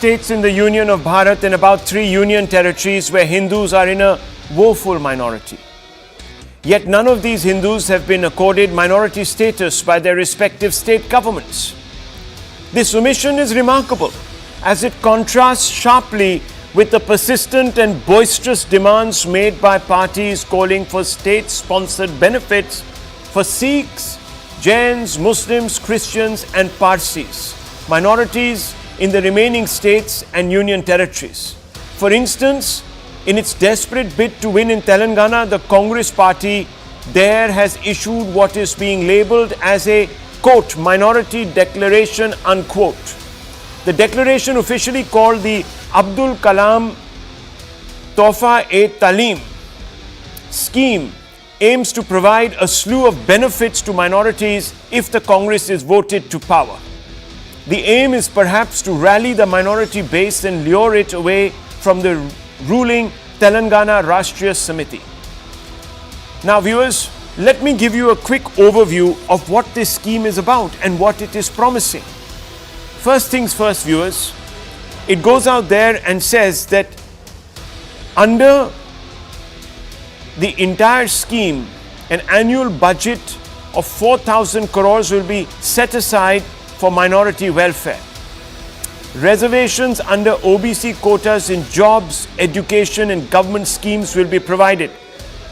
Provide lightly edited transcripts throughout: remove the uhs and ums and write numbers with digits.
states in the Union of Bharat and about 3 union territories where Hindus are in a woeful minority. Yet none of these Hindus have been accorded minority status by their respective state governments. This omission is remarkable as it contrasts sharply with the persistent and boisterous demands made by parties calling for state-sponsored benefits for Sikhs, Jains, Muslims, Christians and Parsis, minorities in the remaining states and union territories. For instance, in its desperate bid to win in Telangana, the Congress party there has issued what is being labelled as a, quote, minority declaration, unquote. The declaration, officially called the Abdul Kalam Tohfa-e-Talim scheme, aims to provide a slew of benefits to minorities if the Congress is voted to power. The aim is perhaps to rally the minority base and lure it away from the ruling Telangana Rashtriya Samiti. Now viewers, let me give you a quick overview of what this scheme is about and what it is promising. First things first, viewers, it goes out there and says that under the entire scheme, an annual budget of 4,000 crores will be set aside for minority welfare. Reservations under OBC quotas in jobs, education and government schemes will be provided.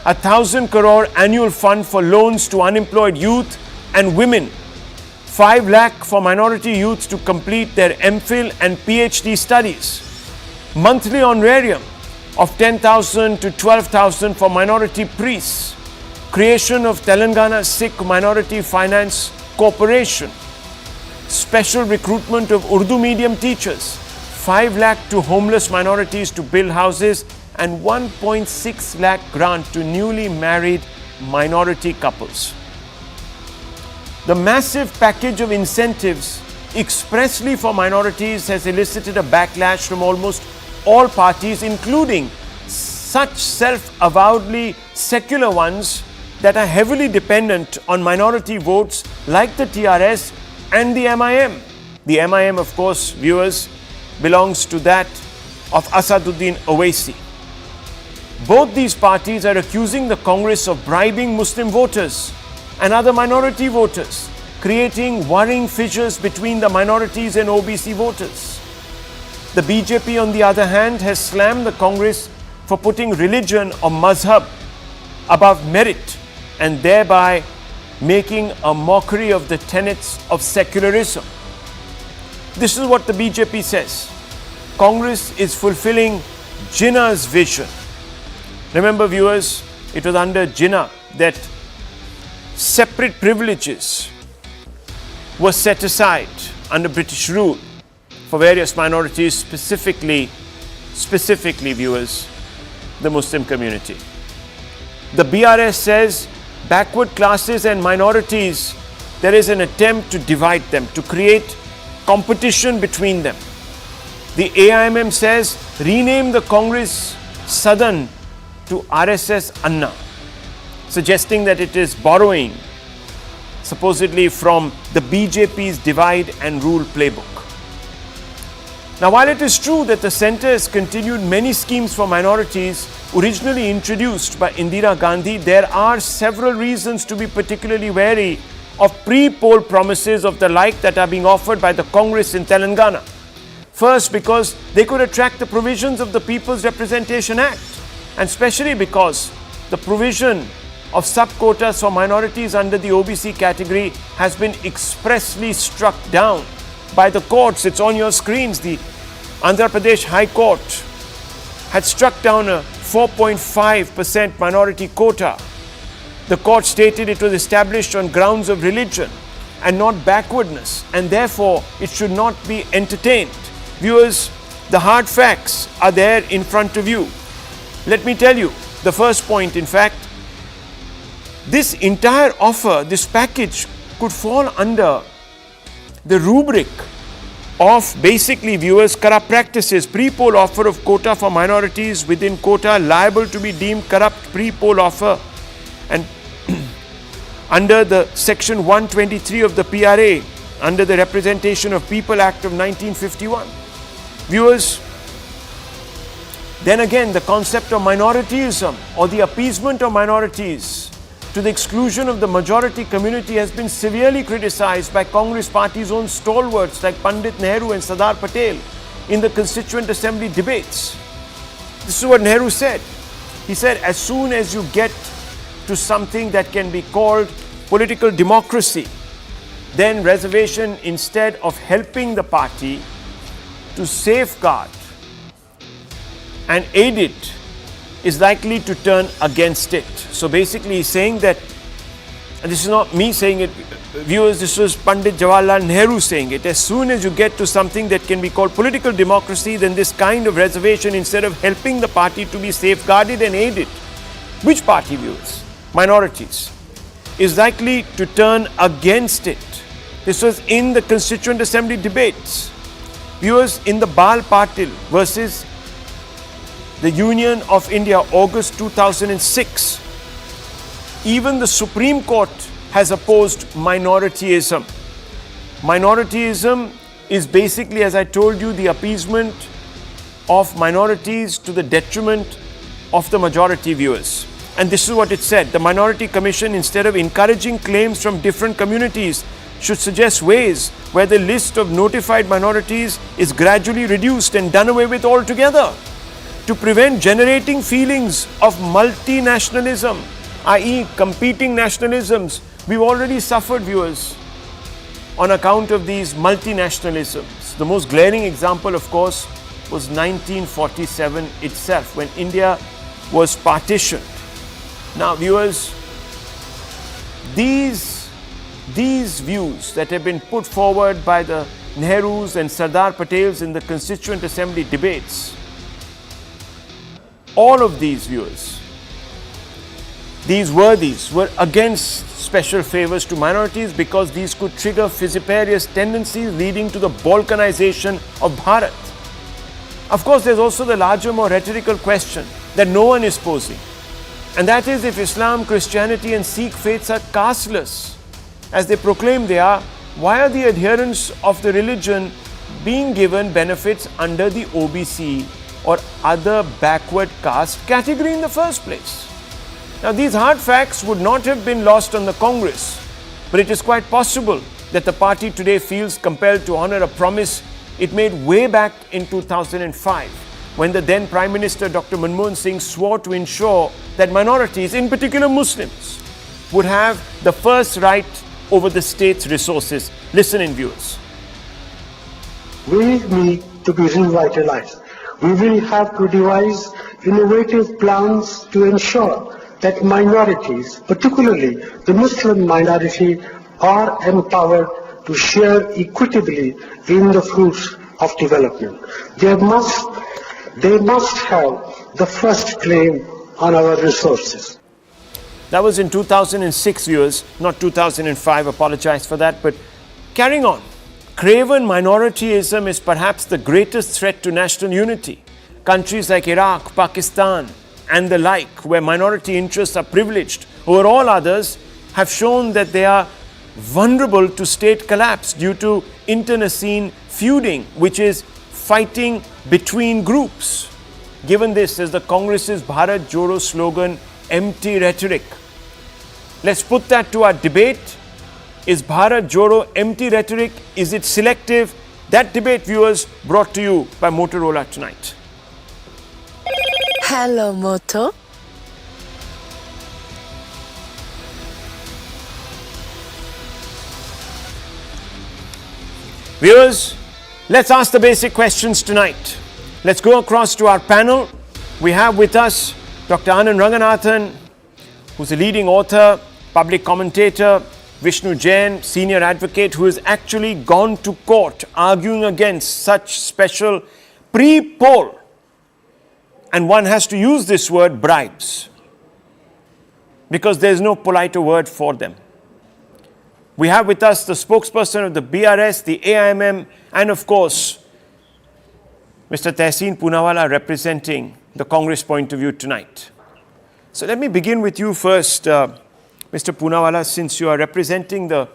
1,000 crore annual fund for loans to unemployed youth and women. 5 lakh for minority youths to complete their MPhil and PhD studies. Monthly honorarium of 10,000 to 12,000 for minority priests. Creation of Telangana Sikh Minority Finance Corporation. Special recruitment of Urdu medium teachers, 5 lakh to homeless minorities to build houses and 1.6 lakh grant to newly married minority couples. The massive package of incentives expressly for minorities has elicited a backlash from almost all parties, including such self-avowedly secular ones that are heavily dependent on minority votes like the TRS and the MIM. The MIM, of course, viewers, belongs to that of Asaduddin Owaisi. Both these parties are accusing the Congress of bribing Muslim voters and other minority voters, creating worrying fissures between the minorities and OBC voters. The BJP, on the other hand, has slammed the Congress for putting religion or mazhab above merit and thereby making a mockery of the tenets of secularism. This is what the BJP says. Congress is fulfilling Jinnah's vision. Remember viewers, it was under Jinnah that separate privileges were set aside under British rule for various minorities, specifically viewers, the Muslim community. The BRS says backward classes and minorities, there is an attempt to divide them, to create competition between them. The AIMM says rename the Congress Sadan to RSS Anna, suggesting that it is borrowing supposedly from the BJP's divide and rule playbook. Now, while it is true that the centre has continued many schemes for minorities originally introduced by Indira Gandhi, there are several reasons to be particularly wary of pre-poll promises of the like that are being offered by the Congress in Telangana. First, because they could attract the provisions of the People's Representation Act, and especially because the provision of sub-quotas for minorities under the OBC category has been expressly struck down by the courts. It's on your screens. The Andhra Pradesh High Court had struck down a 4.5% minority quota. The court stated it was established on grounds of religion and not backwardness, and therefore it should not be entertained. Viewers, the hard facts are there in front of you. Let me tell you, the first point, in fact, this entire offer, this package could fall under the rubric of basically, viewers, corrupt practices. Pre-poll offer of quota for minorities within quota liable to be deemed corrupt pre-poll offer, and under the section 123 of the PRA, under the Representation of People Act of 1951. Viewers, then again, the concept of minorityism or the appeasement of minorities to the exclusion of the majority community has been severely criticized by Congress Party's own stalwarts like Pandit Nehru and Sardar Patel in the Constituent Assembly debates. This is what Nehru said. He said, as soon as you get to something that can be called political democracy, then reservation, instead of helping the party to safeguard and aid it, is likely to turn against it. So basically he's saying that, and this is not me saying it, viewers, this was Pandit Jawaharlal Nehru saying it, as soon as you get to something that can be called political democracy, then this kind of reservation, instead of helping the party to be safeguarded and aided, which party, viewers? Minorities, is likely to turn against it. This was in the Constituent Assembly debates. Viewers, in the Bal Patil versus the Union of India, August 2006, even the Supreme Court has opposed minorityism. Minorityism is basically, as I told you, the appeasement of minorities to the detriment of the majority, viewers. And this is what it said. The Minority Commission, instead of encouraging claims from different communities, should suggest ways where the list of notified minorities is gradually reduced and done away with altogether, to prevent generating feelings of multinationalism, i.e. competing nationalisms. We've already suffered, viewers, on account of these multinationalisms. The most glaring example, of course, was 1947 itself, when India was partitioned. Now, viewers, these views that have been put forward by the Nehrus and Sardar Patels in the Constituent Assembly debates, all of these viewers, these worthies were against special favors to minorities because these could trigger vociferous tendencies leading to the balkanization of Bharat. Of course, there's also the larger, more rhetorical question that no one is posing, and that is, if Islam, Christianity and Sikh faiths are casteless, as they proclaim they are, why are the adherents of the religion being given benefits under the OBC or other backward caste category in the first place? Now, these hard facts would not have been lost on the Congress, but it is quite possible that the party today feels compelled to honor a promise it made way back in 2005, when the then Prime Minister Dr. Manmohan Singh swore to ensure that minorities, in particular Muslims, would have the first right over the state's resources. Listen in, viewers. We need to be revitalized. We will have to devise innovative plans to ensure that minorities, particularly the Muslim minority, are empowered to share equitably in the fruits of development. They must have the first claim on our resources. That was in 2006, viewers, not 2005, apologize for that, but carrying on. Craven minorityism is perhaps the greatest threat to national unity. Countries like Iraq, Pakistan and the like, where minority interests are privileged over all others, have shown that they are vulnerable to state collapse due to internecine feuding, which is fighting between groups. Given this as the Congress's Bharat Jodo slogan, empty rhetoric, let's put that to our debate. Is Bharat Jodo empty rhetoric? Is it selective? That debate, viewers, brought to you by Motorola tonight. Hello, Moto. Viewers, let's ask the basic questions tonight. Let's go across to our panel. We have with us Dr. Anand Ranganathan, who's a leading author, public commentator, Vishnu Jain, senior advocate, who has actually gone to court arguing against such special pre-poll, and one has to use this word, bribes, because there's no politer word for them. We have with us the spokesperson of the BRS, the AIMM, and of course, Mr. Tehseen Poonawalla representing the Congress point of view tonight. So let me begin with you first, Mr. Poonawalla, since you are representing the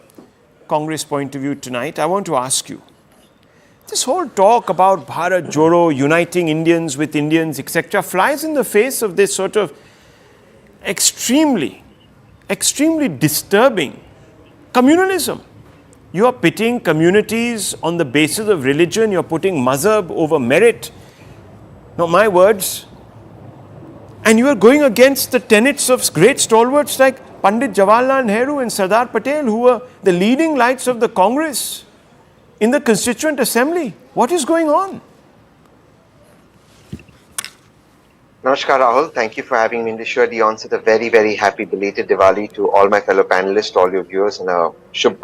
Congress point of view tonight. I want to ask you, This whole talk about Bharat Jodo, uniting Indians with Indians, etc., flies in the face of this sort of extremely disturbing communalism. You are pitting communities on the basis of religion, you're putting mazhab over merit. Not my words. And you are going against the tenets of great stalwarts like Pandit Jawaharlal Nehru and Sardar Patel, who were the leading lights of the Congress in the Constituent Assembly. What is going on? Namaskar, Rahul. Thank you for having me in the show. The onset a very, very happy belated Diwali to all my fellow panelists, all your viewers, and a Shubh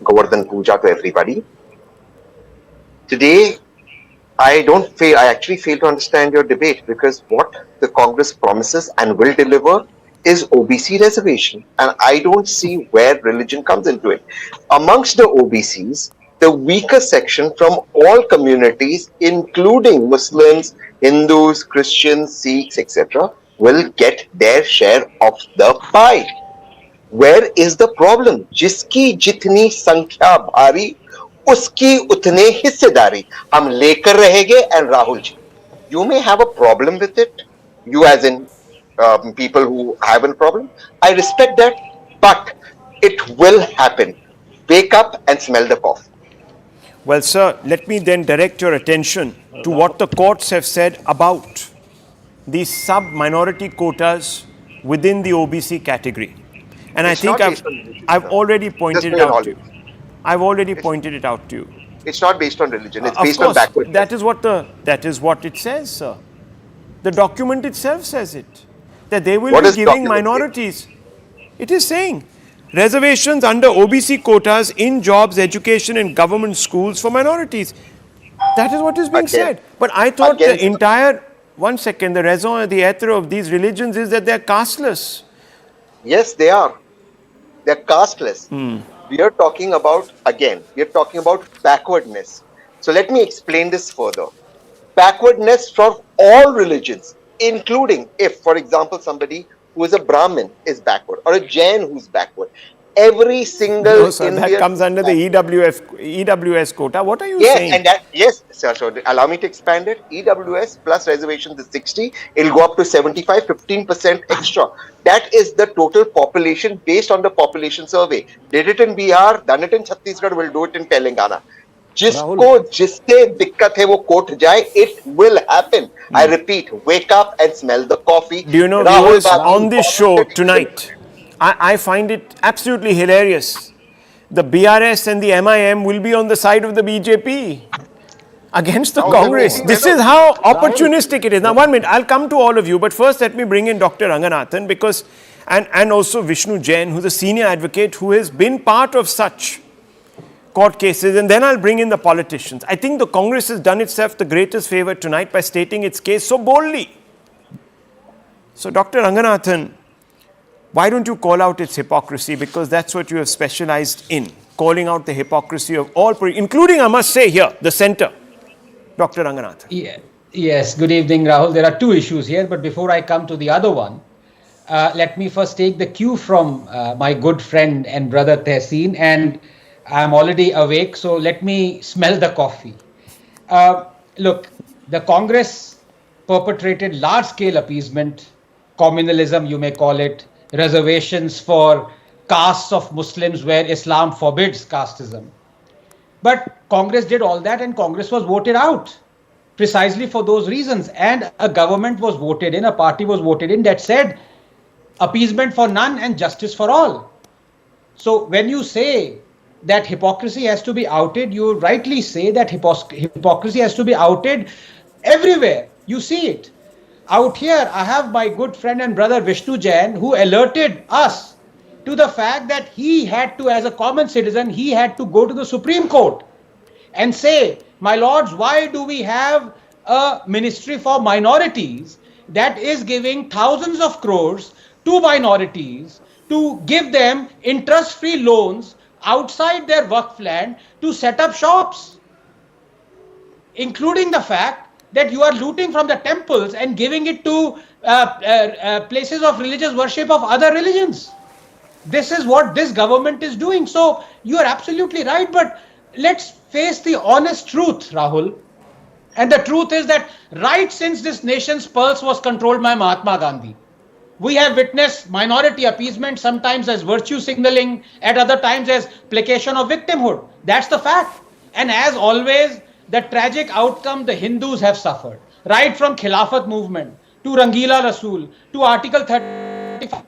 Govardhan Puja to everybody. Today, I actually fail to understand your debate, because what the Congress promises and will deliver is OBC reservation. And I don't see where religion comes into it. Amongst the OBCs, the weaker section from all communities, including Muslims, Hindus, Christians, Sikhs, etc., will get their share of the pie. Where is the problem? Jiski jitni sankhya bhari, uski utne hissedari. Hum lekar rahenge, and Rahul ji, you may have a problem with it. You as in people who have a problem. I respect that, but it will happen. Wake up and smell the coffee. Well, sir, let me then direct your attention to what the courts have said about these sub-minority quotas within the OBC category. And I think I've already pointed it out to you. I've already pointed it out to you. It's not based on religion. It's Of based on course, backwardness. that is what it says, sir. The document itself says it. That they will What be is giving document minorities. It is saying reservations under OBC quotas in jobs, education and government schools for minorities. That is what is being said. But I thought the entire, the raison d'etre of these religions is that they are casteless. Yes, they are. They're casteless. We are talking about, backwardness. So let me explain this further. Backwardness for all religions, including if, for example, somebody who is a Brahmin is backward, or a Jain who's backward. Every single Indian that comes under the EWS quota. What are you saying? Yes, sir. So allow me to expand it. EWS plus reservations is 60. It'll go up to 75, 15% extra. That is the total population based on the population survey. Did it in Bihar, done it in Chhattisgarh, will do it in Telangana. जिसको जिससे दिक्कत है वो court जाए, it will happen. I repeat, wake up and smell the coffee. Do you know, viewers, on this show tonight, I find it absolutely hilarious. The BRS and the MIM will be on the side of the BJP against the Congress. This is how opportunistic it is. Now, 1 minute, I'll come to all of you, but first let me bring in Dr. Ranganathan, because, and also Vishnu Jain, who's a senior advocate who has been part of such court cases, and then I'll bring in the politicians. I think the Congress has done itself the greatest favour tonight by stating its case so boldly. So, Dr. Ranganathan, why don't you call out its hypocrisy? Because that's what you have specialized in, calling out the hypocrisy of all, including, I must say here, the centre. Dr. Ranganathan. Yeah. Yes, good evening, Rahul. There are two issues here, but before I come to the other one, let me first take the cue from my good friend and brother Tehseen, and I'm already awake, so let me smell the coffee. Look, the Congress perpetrated large-scale appeasement, communalism, you may call it, reservations for castes of Muslims where Islam forbids casteism. But Congress did all that, and Congress was voted out precisely for those reasons. And a government was voted in, a party was voted in that said appeasement for none and justice for all. So when you say that hypocrisy has to be outed, you rightly say that hypocrisy has to be outed everywhere. You see it. Out here, I have my good friend and brother Vishnu Jain, who alerted us to the fact that he had to, as a common citizen, he had to go to the Supreme Court and say, my lords, why do we have a ministry for minorities that is giving thousands of crores to minorities to give them interest-free loans outside their Waqf land to set up shops, including the fact that you are looting from the temples and giving it to places of religious worship of other religions. This is what this government is doing. So you are absolutely right. But let's face the honest truth, Rahul. And the truth is that right since this nation's pulse was controlled by Mahatma Gandhi, we have witnessed minority appeasement, sometimes as virtue signaling, at other times as placation of victimhood. That's the fact. And as always, the tragic outcome the Hindus have suffered, right from Khilafat movement to Rangila Rasool to Article 35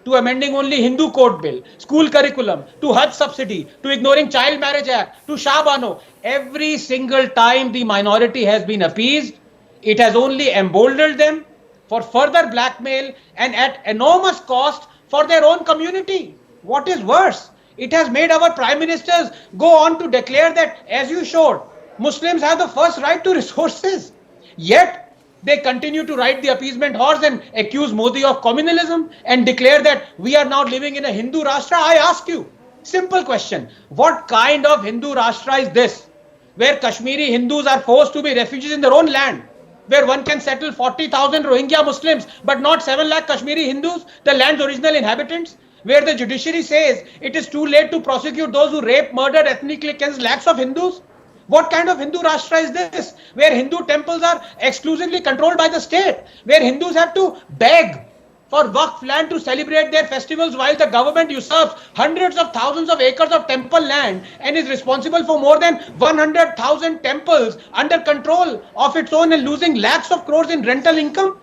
to amending only Hindu code bill, school curriculum, to Hajj subsidy, to ignoring Child Marriage Act, to Shah Bano. Every single time the minority has been appeased, it has only emboldened them for further blackmail and at enormous cost for their own community. What is worse, it has made our prime ministers go on to declare that, as you showed, Muslims have the first right to resources. Yet, they continue to ride the appeasement horse and accuse Modi of communalism and declare that we are now living in a Hindu Rashtra. I ask you, simple question, what kind of Hindu Rashtra is this, where Kashmiri Hindus are forced to be refugees in their own land, where one can settle 40,000 Rohingya Muslims but not 7 lakh Kashmiri Hindus, the land's original inhabitants, where the judiciary says it is too late to prosecute those who rape, murdered, ethnically cleansed lakhs of Hindus? What kind of Hindu Rashtra is this, where Hindu temples are exclusively controlled by the state, where Hindus have to beg for Waqf land to celebrate their festivals while the government usurps hundreds of thousands of acres of temple land and is responsible for more than 100,000 temples under control of its own and losing lakhs of crores in rental income?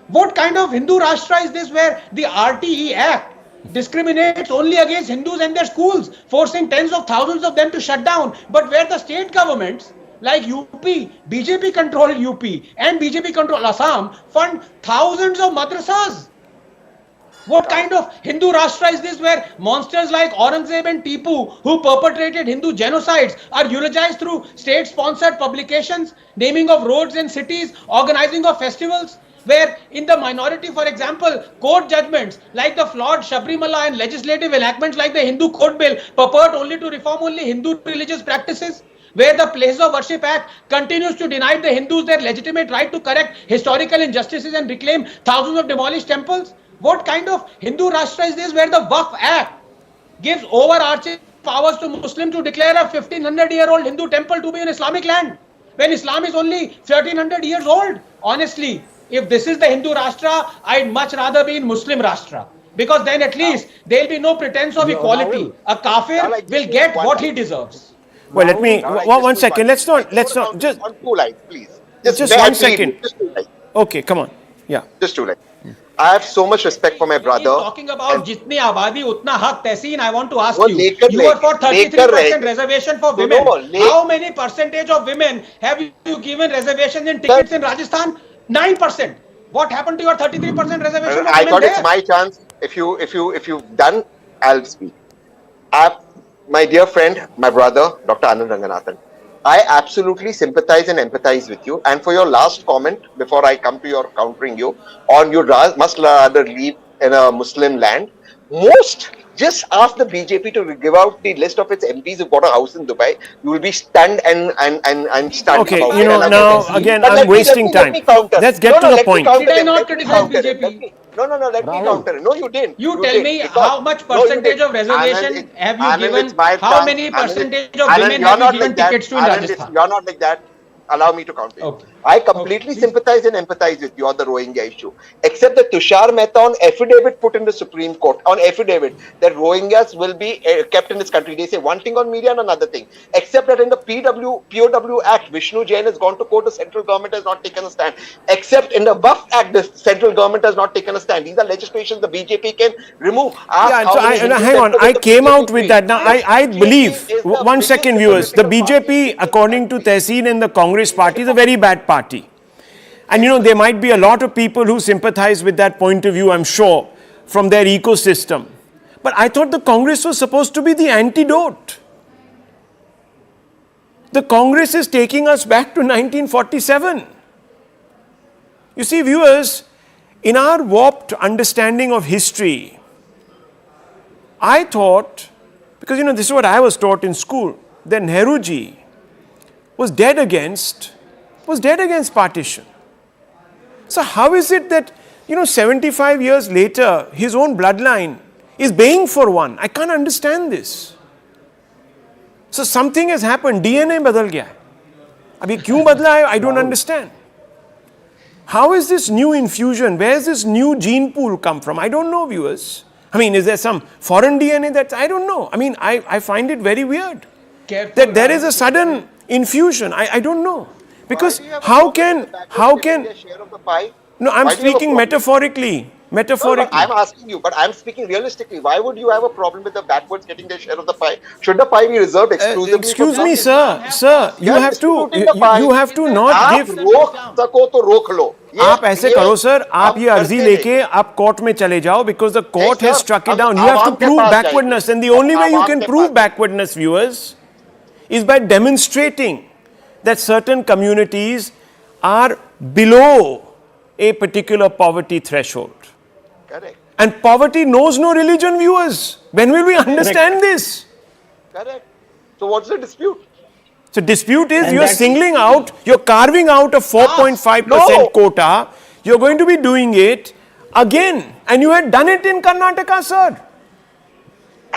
What kind of Hindu Rashtra is this, where the RTE Act discriminates only against Hindus and their schools, forcing tens of thousands of them to shut down, but where the state governments like UP, BJP controlled UP and BJP controlled Assam fund thousands of madrasas? What kind of Hindu Rashtra is this, where monsters like Aurangzeb and Tipu, who perpetrated Hindu genocides, are eulogized through state-sponsored publications, naming of roads and cities, organizing of festivals? Where in the minority, for example, court judgments like the flawed Sabrimala and legislative enactments like the Hindu Code Bill purport only to reform only Hindu religious practices, where the Places of Worship Act continues to deny the Hindus their legitimate right to correct historical injustices and reclaim thousands of demolished temples? What kind of Hindu Rashtra is this, where the Waqf Act gives overarching powers to Muslims to declare a 1500-year-old Hindu temple to be an Islamic land, when Islam is only 1300 years old? Honestly, if this is the Hindu Rashtra, I'd much rather be in Muslim Rashtra, because then at least there'll be no pretense of equality. A kafir will get what he deserves. Well, let me, one second, let's not, just, on 2 lines, please. just 1 second. Just 2 lines. Okay, come on, yeah. Just 2 lines. I have so much respect for my brother. Talking about jitni abadi utna haq, Tehseen, I want to ask you, you are are for 33% reservation for women. How many percentage of women have you given reservations in tickets in Rajasthan? 9%. What happened to your 33% reservation? I thought it's my chance. If you've done, I'll speak. My dear friend, my brother, Dr. Anand Ranganathan, I absolutely sympathize and empathize with you. And for your last comment, before I come to your countering you, on you must rather live in a Muslim land, just ask the BJP to give out the list of its MPs who've got a house in Dubai. You will be stunned and stunned. Okay, now again, I'm wasting time. Let's get to the point. Did I not criticize BJP? No, let me counter it. No, you didn't. You tell me how much percentage of reservation have you given? How many percentage of women have you given tickets to in Rajasthan? You're not like that. Allow me to counter you. Okay. I completely sympathize and empathize with you on the Rohingya issue. Except that Tushar Mehta on affidavit put in the Supreme Court, on affidavit, that Rohingyas will be kept in this country. They say one thing on media and another thing. Except that in the POW Act, Vishnu Jain has gone to court, the central government has not taken a stand. Except in the Waqf Act, the central government has not taken a stand. These are legislations the BJP can remove. Hang on, I came out with that. Now, I believe, 1 second viewers, the BJP, according to Tehseen and the Congress party, is a very bad party. And there might be a lot of people who sympathize with that point of view, I'm sure, from their ecosystem. But I thought the Congress was supposed to be the antidote. The Congress is taking us back to 1947. You see, viewers, in our warped understanding of history, I thought, because this is what I was taught in school, that Nehruji was dead against partition. So how is it that, 75 years later, his own bloodline is baying for one? I can't understand this. So something has happened. DNA बदल गया है. अब ये क्यों बदला है? I don't understand. How is this new infusion? Where is this new gene pool come from? I don't know, viewers. I mean, is there some foreign DNA that I don't know? I mean, I find it very weird that there is a sudden infusion. I don't know. Because how can share of the pie? no, I'm Why do you have a speaking problem? metaphorically. No, but Metaphorically. I'm asking you, but I'm speaking realistically. Why would you have a problem with the backwards getting their share of the pie? Should the pie be reserved exclusively? Excuse for me, some? sir, you You're have to distributing the pie. you have to not आप give. रोक सको तो रोक लो. आप ऐसे करो sir, आप ये अर्जी लेके आप कोर्ट में चले जाओ because the court has struck it down. You have to prove backwardness, and the only way you can prove backwardness, viewers, is by demonstrating that certain communities are below a particular poverty threshold. Correct. And poverty knows no religion, viewers. When will we understand this? Correct. So what's the dispute? So dispute is And you're that's- singling out, you're carving out a 4.5% No. quota. You're going to be doing it again. And you had done it in Karnataka, sir.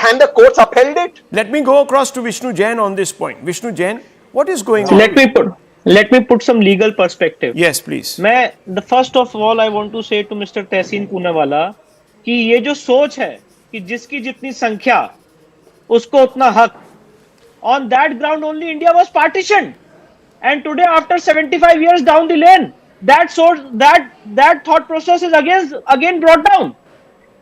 And the courts upheld it. Let me go across to Vishnu Jain on this point. Vishnu Jain, what is going on? Let me put some legal perspective. Yes, please. The first of all I want to say to Mr. Tehseen Poonawala कि ये जो सोच है कि जिसकी जितनी संख्या उसको उतना हक, on that ground only India was partitioned, and today after 75 years down the lane, that thought process is again brought down.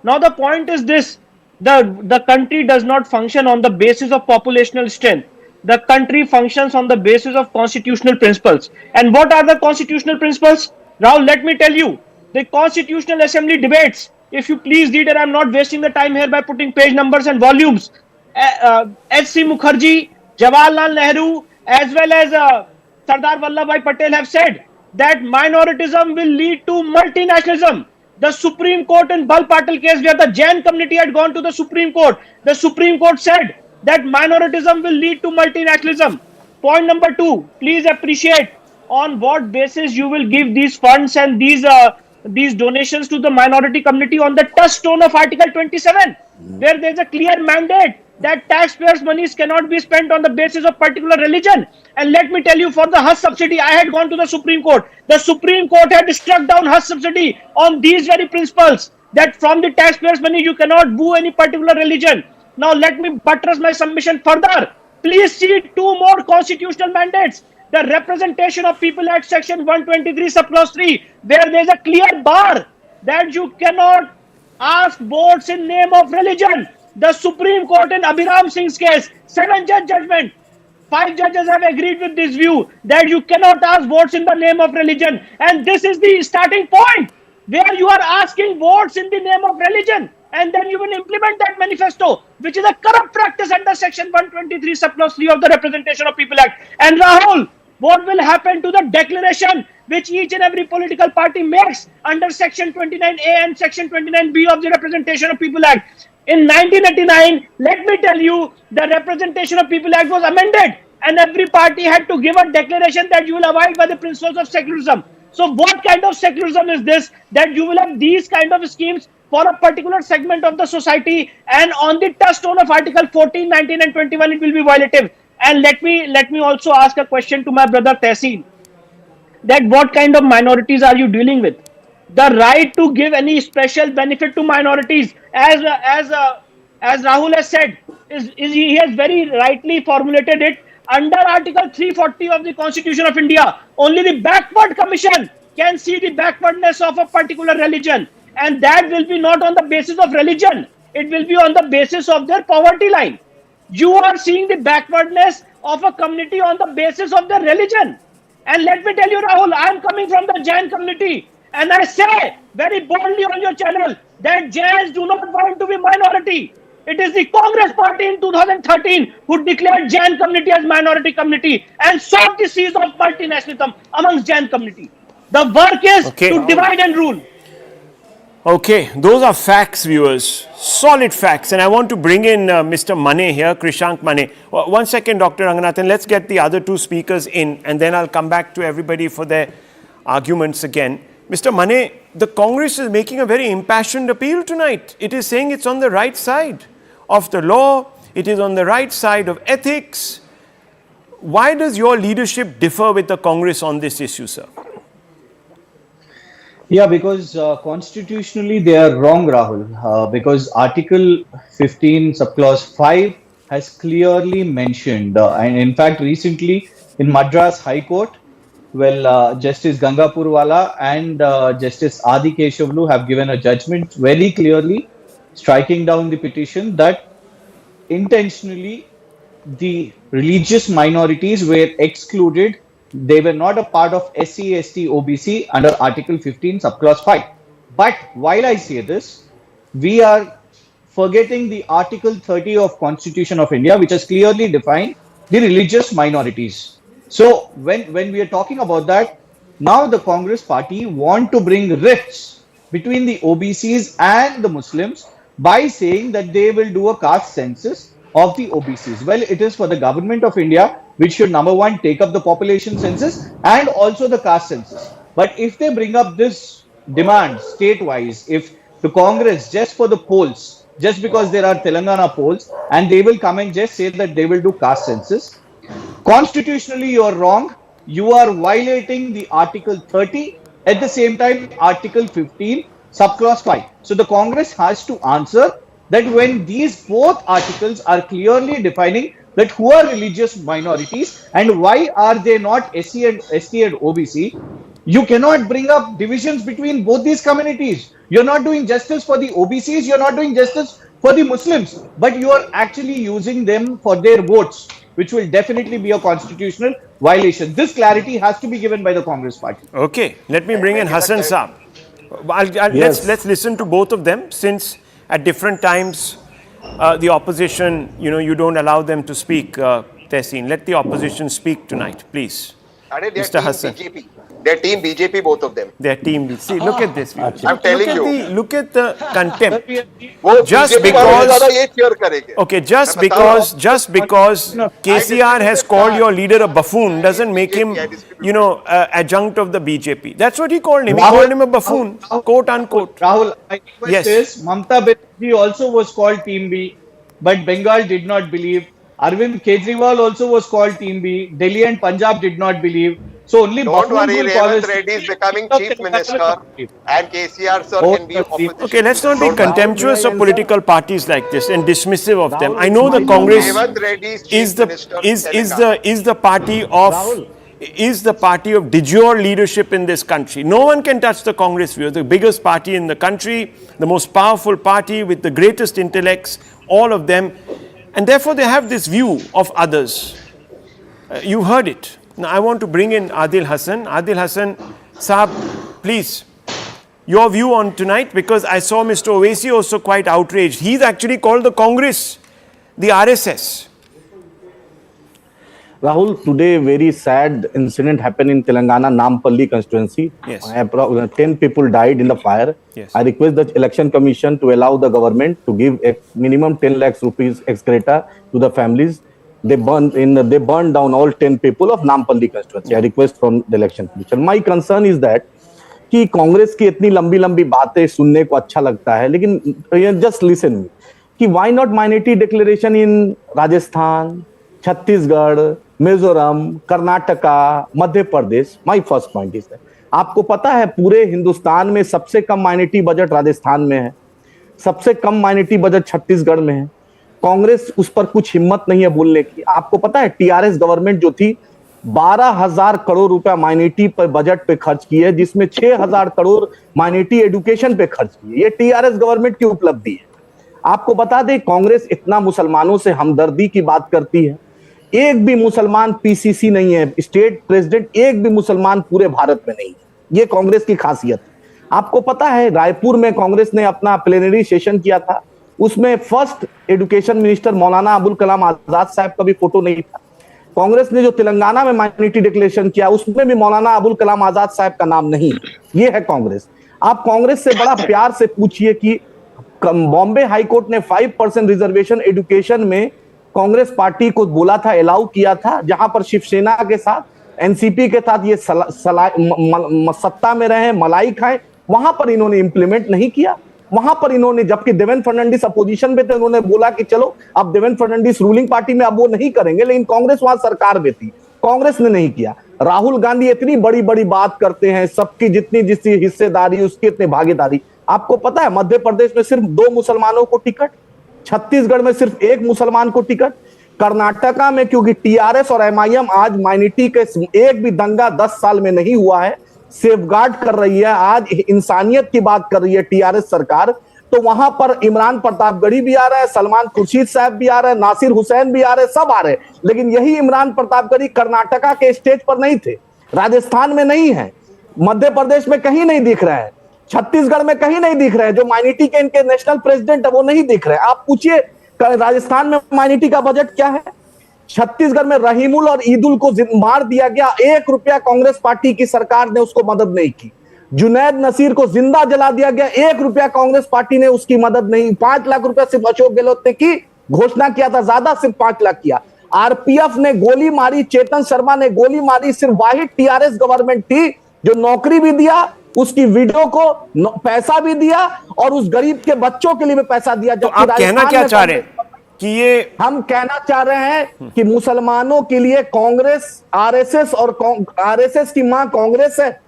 Now the point is this: the country does not function on the basis of populational strength. The country functions on the basis of constitutional principles. And what are the constitutional principles? Rahul, let me tell you. The Constitutional Assembly debates, if you please read, and I'm not wasting the time here by putting page numbers and volumes. H.C. Mukherjee, Jawaharlal Nehru, as well as Sardar Vallabhbhai Patel have said that minoritism will lead to multinationalism. The Supreme Court in Bal Patil case, where the Jain community had gone to the Supreme Court, the Supreme Court said that minoritism will lead to multinationalism. Point number 2, please appreciate on what basis you will give these funds and these donations to the minority community on the touchstone of Article 27, where there is a clear mandate that taxpayers' monies cannot be spent on the basis of particular religion. And let me tell you, for the Hajj subsidy, I had gone to the Supreme Court. The Supreme Court had struck down Hajj subsidy on these very principles, that from the taxpayers' money you cannot boo any particular religion. Now let me buttress my submission further. Please see 2 more constitutional mandates. The Representation of People Act section 123 subclause 3, where there is a clear bar that you cannot ask votes in name of religion. The Supreme Court in Abhiram Singh's case, 7-judge judgment, 5 judges have agreed with this view that you cannot ask votes in the name of religion. And this is the starting point, where you are asking votes in the name of religion, and then you will implement that manifesto, which is a corrupt practice under section 123 subclause 3 of the Representation of People Act. And Rahul, what will happen to the declaration which each and every political party makes under section 29A and section 29B of the Representation of People Act? In 1989, let me tell you, the Representation of People Act was amended, and every party had to give a declaration that you will abide by the principles of secularism. So what kind of secularism is this, that you will have these kind of schemes for a particular segment of the society, and on the touchstone of Article 14, 19 and 21 it will be violative? And let me also ask a question to my brother Tehseen, that what kind of minorities are you dealing with? The right to give any special benefit to minorities, as Rahul has said, he has very rightly formulated it under Article 340 of the Constitution of India. Only the backward commission can see the backwardness of a particular religion, and that will be not on the basis of religion. It will be on the basis of their poverty line. You are seeing the backwardness of a community on the basis of their religion. And let me tell you, Rahul, I am coming from the Jain community, and I say very boldly on your channel that Jains do not want to be minority. It is the Congress party in 2013 who declared Jain community as minority community and sought the seas of multinationalism amongst Jain community. The work is to divide and rule. Okay, those are facts, viewers. Solid facts. And I want to bring in Mr. Mane here, Krishank Mane. One second, Dr. Ranganathan. Let's get the other 2 speakers in, and then I'll come back to everybody for their arguments again. Mr. Mane, the Congress is making a very impassioned appeal tonight. It is saying it's on the right side of the law. It is on the right side of ethics. Why does your leadership differ with the Congress on this issue, sir? Yeah, because constitutionally they are wrong, Rahul. Because Article 15, subclause 5 has clearly mentioned, and in fact, recently in Madras High Court, Justice Gangapurwala and Justice Adi Keshavlu have given a judgment very clearly striking down the petition that intentionally the religious minorities were excluded. They were not a part of SC, ST, OBC under Article 15, subclause 5. But while I say this, we are forgetting the Article 30 of Constitution of India, which has clearly defined the religious minorities. So when we are talking about that, now the Congress party want to bring rifts between the OBCs and the Muslims by saying that they will do a caste census of the OBCs. Well, it is for the government of India, which should, number one, take up the population census and also the caste census. But if they bring up this demand state-wise, if the Congress, just for the polls, just because there are Telangana polls, and they will come and just say that they will do caste census, constitutionally you are wrong. You are violating the Article 30, at the same time Article 15, subclause 5. So the Congress has to answer that when these both articles are clearly defining that who are religious minorities and why are they not SC and ST and OBC, you cannot bring up divisions between both these communities. You're not doing justice for the OBCs, you're not doing justice for the Muslims, but you are actually using them for their votes, which will definitely be a constitutional violation. This clarity has to be given by the Congress party. Okay, let me bring in Hassan Saab. Yes. Let's listen to both of them, since at different times the opposition, you don't allow them to speak, Tehseen. Let the opposition speak tonight, please. Mr. Hassan. BJP. They're team BJP, both of them. Their team. See, look at this. I'm telling you. Look at the contempt. वो Just BJP वाले because- ज़्यादा ये cheer करेंगे। Okay, just मैं बता रहा because KCR has called your leader a buffoon doesn't make him, adjunct of the BJP. That's what he called him. He called him a buffoon, quote unquote. Rahul, my request Yes. is Mamta Banerjee also was called Team B, but Bengal did not believe. Arvind Kejriwal also was called Team B. Delhi and Punjab did not believe. So only Don't buffoons worry, will call Revant us Reddy is becoming chief minister and KCR sir can be opposition. Okay, let's not be contemptuous of political parties like this and dismissive of them. I know the Congress Revant Reddy is is chief the minister. is the party of de jure leadership in this country. No one can touch the Congress. We are the biggest party in the country, the most powerful party with the greatest intellects, all of them, and therefore they have this view of others. You heard it. Now I want to bring in Adil Hassan. Adil Hassan, Saab, please, your view on tonight, because I saw Mr. Owaisi also quite outraged. He's actually called the Congress the RSS. Rahul, today very sad incident happened in Telangana Nampalli constituency. Yes. 10 people died in the fire. Yes. I request the election commission to allow the government to give a minimum 10 lakhs rupees ex gratia to the families. They burned down all 10 people of Nampalli constituency. I request from the election commission. My concern is that कि कांग्रेस की इतनी लंबी लंबी बातें सुनने को अच्छा लगता है, लेकिन just listen कि why not minority declaration in Rajasthan, Chhattisgarh, Mizoram, Karnataka, Madhya Pradesh? My first point is that आपको पता है पूरे हिंदुस्तान में सबसे कम माइनॉरिटी बजट राजस्थान में है, सबसे कम माइनॉरिटी बजट छत्तीसगढ़ में है. कांग्रेस उस पर कुछ हिम्मत नहीं है बोलने की. आपको पता है टीआरएस गवर्नमेंट जो थी 12,000 करोड़ रुपया माइनॉरिटी पर बजट पे खर्च की है, जिसमें 6,000 करोड़ माइनॉरिटी एजुकेशन पे खर्च की है. ये टीआरएस गवर्नमेंट की उपलब्धि है. आपको बता दें कांग्रेस इतना मुसलमानों से हमदर्दी की बात करती है, एक भी मुसलमान पीसीसी नहीं है, स्टेट प्रेसिडेंट एक भी मुसलमान पूरे भारत में नहीं है. ये कांग्रेस की खासियत है. आपको पता है रायपुर में कांग्रेस ने अपना प्लेनरी सेशन किया था, उसमें first education minister Maulana Abul Kalam Azad साहब का भी फोटो नहीं था. कांग्रेस ने जो तेलंगाना में माइनॉरिटी डिक्लेरेशन किया उसमें भी मौलाना अबुल कलाम आजाद साहब का नाम नहीं. ये है कांग्रेस. आप कांग्रेस से बड़ा प्यार से पूछिए कि बॉम्बे हाईकोर्ट ने 5% रिजर्वेशन एजुकेशन में कांग्रेस पार्टी को बोला था, अलाउ किया था, जहां पर शिवसेना के साथ एनसीपी के साथ ये सत्ता में रहे, मलाई खाए, वहां पर इन्होंने इंप्लीमेंट नहीं किया. वहां पर इन्होंने, जबकि देवेंद्र फडणवीस अपोजिशन में थे, उन्होंने बोला कि चलो अब देवेंद्र फडणवीस रूलिंग पार्टी में, अब वो नहीं करेंगे, लेकिन कांग्रेस वहां सरकार में थी, कांग्रेस ने नहीं किया। राहुल गांधी इतनी बड़ी बड़ी बात करते हैं, सबकी जितनी जितनी हिस्सेदारी उसकी इतनी भागीदारी। आपको पता है मध्य प्रदेश में सिर्फ 2 मुसलमानों को टिकट, छत्तीसगढ़ में सिर्फ 1 मुसलमान को टिकट, कर्नाटका में क्योंकि टीआरएस और एमआईएम आज माइनॉरिटी के एक भी दंगा 10 साल में नहीं हुआ है, सेफगार्ड कर रही है, आज इंसानियत की बात कर रही है टीआरएस सरकार, तो वहां पर इमरान प्रतापगढ़ी भी आ रहा है, सलमान खुर्शीद साहब भी आ रहे हैं, नासिर हुसैन भी आ रहे हैं, सब आ रहे हैं। लेकिन यही इमरान प्रतापगढ़ी कर्नाटका के स्टेज पर नहीं थे, राजस्थान में नहीं है, मध्य प्रदेश में कहीं नहीं दिख रहा है, छत्तीसगढ़ में कहीं नहीं दिख रहे हैं, जो माइनॉरिटी के इनके नेशनल प्रेसिडेंट है वो नहीं दिख रहे हैं। आप पूछिए राजस्थान में माइनॉरिटी का बजट क्या है? छत्तीसगढ़ में रहीमुल और ईदुल को मार दिया गया, 1 रुपया कांग्रेस पार्टी की सरकार ने उसको मदद नहीं की। जुनैद नसीर को जिंदा जला दिया गया, 1 रुपया कांग्रेस पार्टी ने उसकी मदद नहीं। 5 लाख रुपया सिर्फ अशोक गहलोत ने की घोषणा किया था, ज्यादा सिर्फ 5 लाख किया। आरपीएफ ने गोली मारी, चेतन शर्मा ने गोली मारी, सिर्फ वाहिद टीआरएस गवर्नमेंट थी जो नौकरी भी दिया, उसकी वीडियो को पैसा भी दिया और उस गरीब के बच्चों के लिए भी पैसा दिया। तो आप कहना क्या चाह रहे हैं कि ये, हम कहना चाह रहे हैं कि मुसलमानों के लिए कांग्रेस, आरएसएस और आरएसएस की मां कांग्रेस है,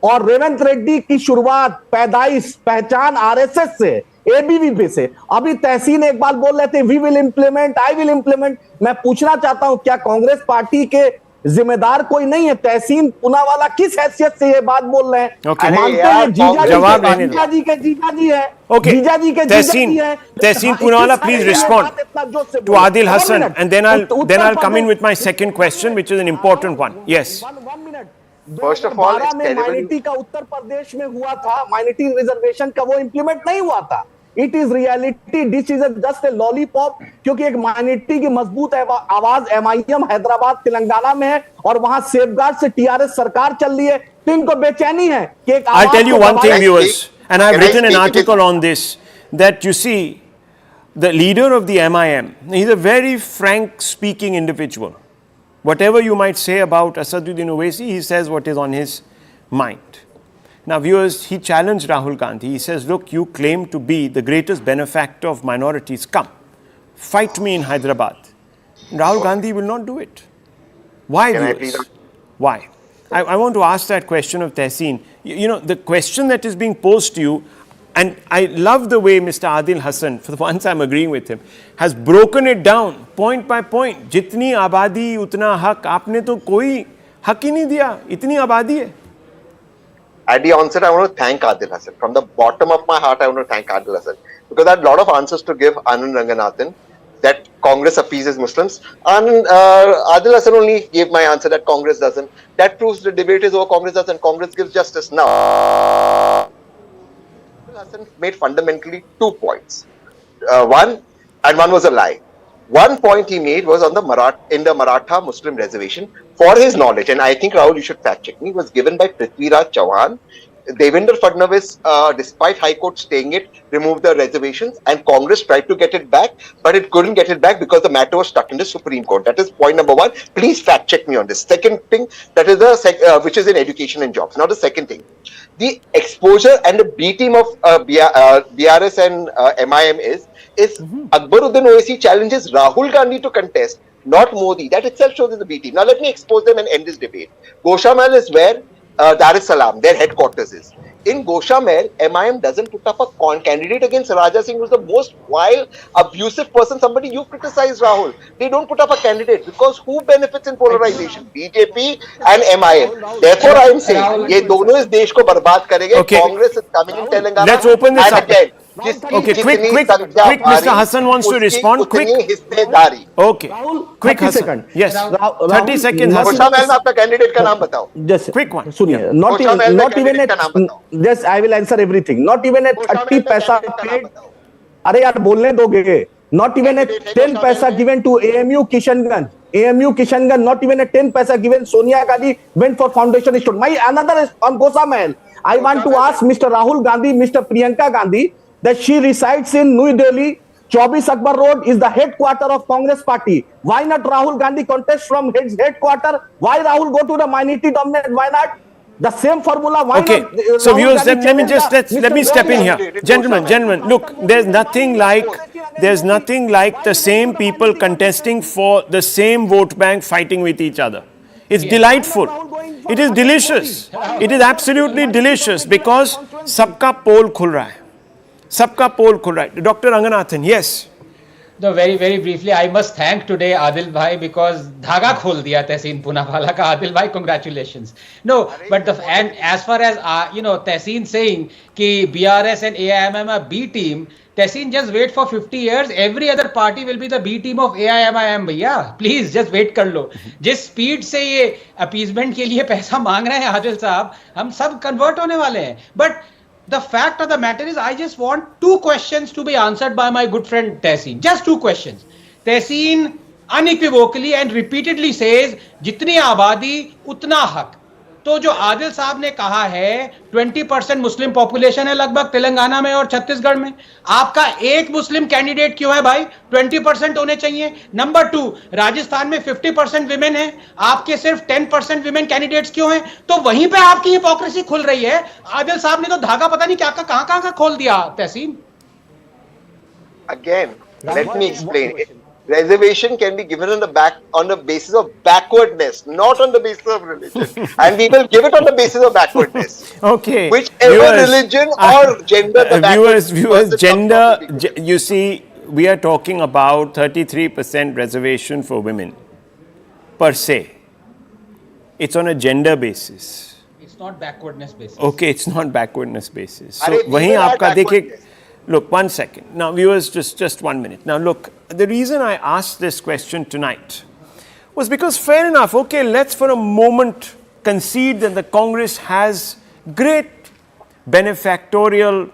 और रेवंत रेड्डी की शुरुआत, पैदाइश, पहचान आरएसएस से, एबीवीपी से। अभी तहसीन इकबाल बोल रहे थे we will implement, I will implement. मैं पूछना चाहता हूं क्या कांग्रेस पार्टी के जिम्मेदार कोई नहीं है? तहसीन पूनावाला किस हैसियत से ये बात बोल रहे हैं? जीजा जी के जीजा जी है, जीजा जी के Tehseen Poonawalla, please respond to Adil Hasan and then I'll come in with my second question, which is an important one. Yes. 1 of all, minority का उत्तर प्रदेश में हुआ था, माइनॉरिटी रिजर्वेशन का, वो इंप्लीमेंट नहीं हुआ था। It is reality, this is just a lollipop, क्योंकि एक माइनॉरिटी की मजबूत आवाज एमआईएम हैदराबाद तेलंगाना में है और वहां सेफगार्ड से टीआरएस सरकार चल रही है, तो इनको बेचैनी है कि एक I'll tell you one thing, viewers, and I've written an article on this, that you see the leader of the MIM, he's a very frank speaking individual. Whatever you might say about Asaduddin Owaisi, he says what is on his mind. Now viewers, he challenged Rahul Gandhi. He says, look, you claim to be the greatest benefactor of minorities. Come, fight me in Hyderabad. Rahul Gandhi will not do it. Why, viewers? Why? I want to ask that question of Tehseen. You know, the question that is being posed to you, and I love the way Mr. Adil Hassan, for once I'm agreeing with him, has broken it down point by point. Jitni abadi utna haq. Aapne to koi haq hi nahi diya. Itni abadi hai. At the onset, I want to thank Adil Hassan. From the bottom of my heart, I want to thank Adil Hassan. Because I had a lot of answers to give Anand Ranganathan, that Congress appeases Muslims. And Adil Hassan only gave my answer that Congress doesn't. That proves the debate is over. Congress doesn't. Congress gives justice now. Adil Hassan made fundamentally 2 points. One was a lie. One point he made was on the Maratha Muslim reservation. For his knowledge, and I think Rahul, you should fact check me, was given by Prithviraj Chauhan. Devendra Fadnavis, despite High Court staying it, removed the reservations, and Congress tried to get it back, but it couldn't get it back because the matter was stuck in the Supreme Court. That is point number 1. Please fact check me on this. Second thing, that is which is in education and jobs. Now the second thing, the exposure and the B team of BRS and MIM is Akbaruddin Owaisi challenges Rahul Gandhi to contest, not Modi. That itself shows the B team. Now let me expose them and end this debate. Goshamal is where Dar es Salaam, their headquarters is. In Goshamal, MIM doesn't put up a candidate against Raja Singh, who's the most vile, abusive person, somebody you criticized, Rahul. They don't put up a candidate because who benefits in polarization? BJP and MIM. Therefore, I am saying, ye dono is desh ko barbaad karenge. Congress is coming in Telangana. Let's open this up. Again, Okay, quick, Mr. Hassan wants to respond. Quick. Okay. Quick, Hassan. Yes. 30 seconds, Hassan. Goshamal में आपका candidate का नाम बताओ. Just quick one. सुनिए. Not even a, just I will answer everything. Not even a 30 पैसा paid. अरे यार बोलने दोगे. Not even a 10 paisa given to AMU Kishanganj. Not even a 10 paisa given. Sonia Gandhi went for foundation stone. My another is on Goshamal. I want to ask Mr. Rahul Gandhi, Mr. Priyanka Gandhi, that she resides in New Delhi. 24 Akbar Road is the headquarter of Congress party. Why not Rahul Gandhi contest from his headquarter? Why Rahul go to the minority dominant? Why not? The same formula. Why Okay, not? so Rahul viewers, Gandhi let me challenged just let me Mr. step in Gandhi. here, gentlemen. Look, there's nothing like the same people contesting for the same vote bank fighting with each other. It's delightful. It is delicious. It is absolutely delicious because sabka poll khul raha hai. Sabka poll khul raha hai. Dr. Ranganathan, yes. No, very, very briefly, I must thank today Adil Bhai because dhaga khol diya Tehseen Poonawala ka. Adil Bhai, congratulations. No, but and as far as Tehseen saying कि BRS and AIMM are B team, Tehseen just wait for 50 years. Every other party will be the B team of AIMIM. भैया, please just wait कर लो. जिस speed से ये appeasement के लिए पैसा मांग रहे हैं आदिल साहब, हम सब convert होने वाले हैं. But the fact of the matter is, I just want two questions to be answered by my good friend Tehseen. Just two questions. Tehseen unequivocally and repeatedly says, जितनी आबादी उतना हक. तो जो आदिल साहब ने कहा है 20% मुस्लिम पॉपुलेशन है लगभग तेलंगाना में और छत्तीसगढ़ में, आपका एक मुस्लिम कैंडिडेट क्यों है भाई? 20% होने चाहिए. नंबर 2, राजस्थान में 50% विमेन है, आपके सिर्फ 10% विमेन कैंडिडेट्स क्यों हैं? तो वहीं पे आपकी हिपोक्रेसी खुल रही है. आदिल साहब ने तो धागा पता नहीं क्या कहां का खोल दिया. तहसीन, again, let me explain. Reservation can be given on the basis of backwardness, not on the basis of religion. And we will give it on the basis of backwardness. Okay. Whichever religion or gender the viewers, gender, you see, we are talking about 33% reservation for women per se. It's on a gender basis. it's not backwardness basis. Okay, it's not backwardness basis. So, वहीं आपका देखिए, look, 1 second. Now, viewers, just 1 minute. Now, look, the reason I asked this question tonight was because, fair enough, okay, let's for a moment concede that the Congress has great benefactorial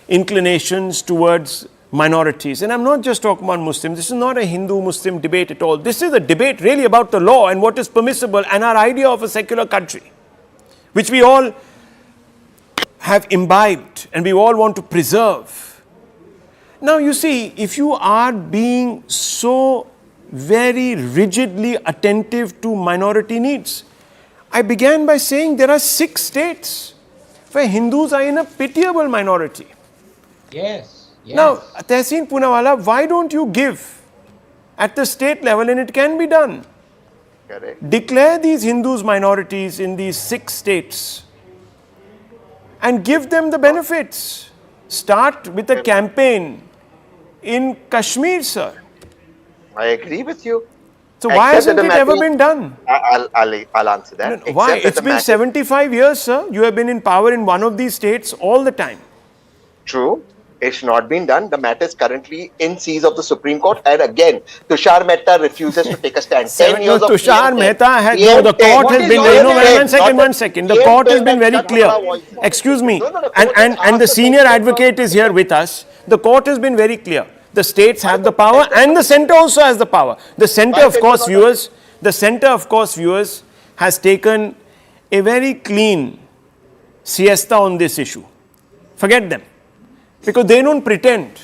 inclinations towards minorities. And I'm not just talking about Muslims. This is not a Hindu-Muslim debate at all. This is a debate really about the law and what is permissible and our idea of a secular country, which we all have imbibed and we all want to preserve. Now, you see, if you are being so very rigidly attentive to minority needs, I began by saying there are 6 states where Hindus are in a pitiable minority. Yes. Now, Tehseen Poonawala, why don't you give at the state level, and it can be done, Correct. declare these Hindus minorities in these 6 states and give them the benefits. Start with a campaign in Kashmir, sir. I agree with you. So why hasn't it ever been done? I'll answer that. No, why? It's been 75 years, sir. You have been in power in one of these states all the time. True. It's not been done. The matter is currently in seas of the Supreme Court. And again, Tushar Mehta refuses to take a stand. 10 years of Tushar PM10. Mehta has, no, the court has been, one second. The court has been very clear. Excuse me. And the senior advocate is here with us. The court has been very clear. The states have the power and the centre also has the power. The centre, of course, viewers, has taken a very clean siesta on this issue. Forget them. Because they don't pretend.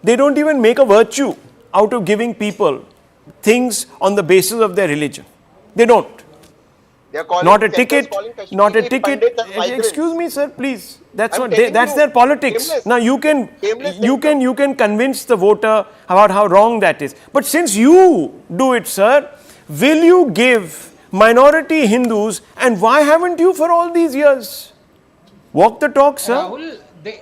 They don't even make a virtue out of giving people things on the basis of their religion. They don't. Not a ticket. Excuse me, sir, please. That's their politics. Now you can convince the voter about how wrong that is. But since you do it, sir, will you give minority Hindus, and why haven't you for all these years? Walk the talk, sir. Rahul,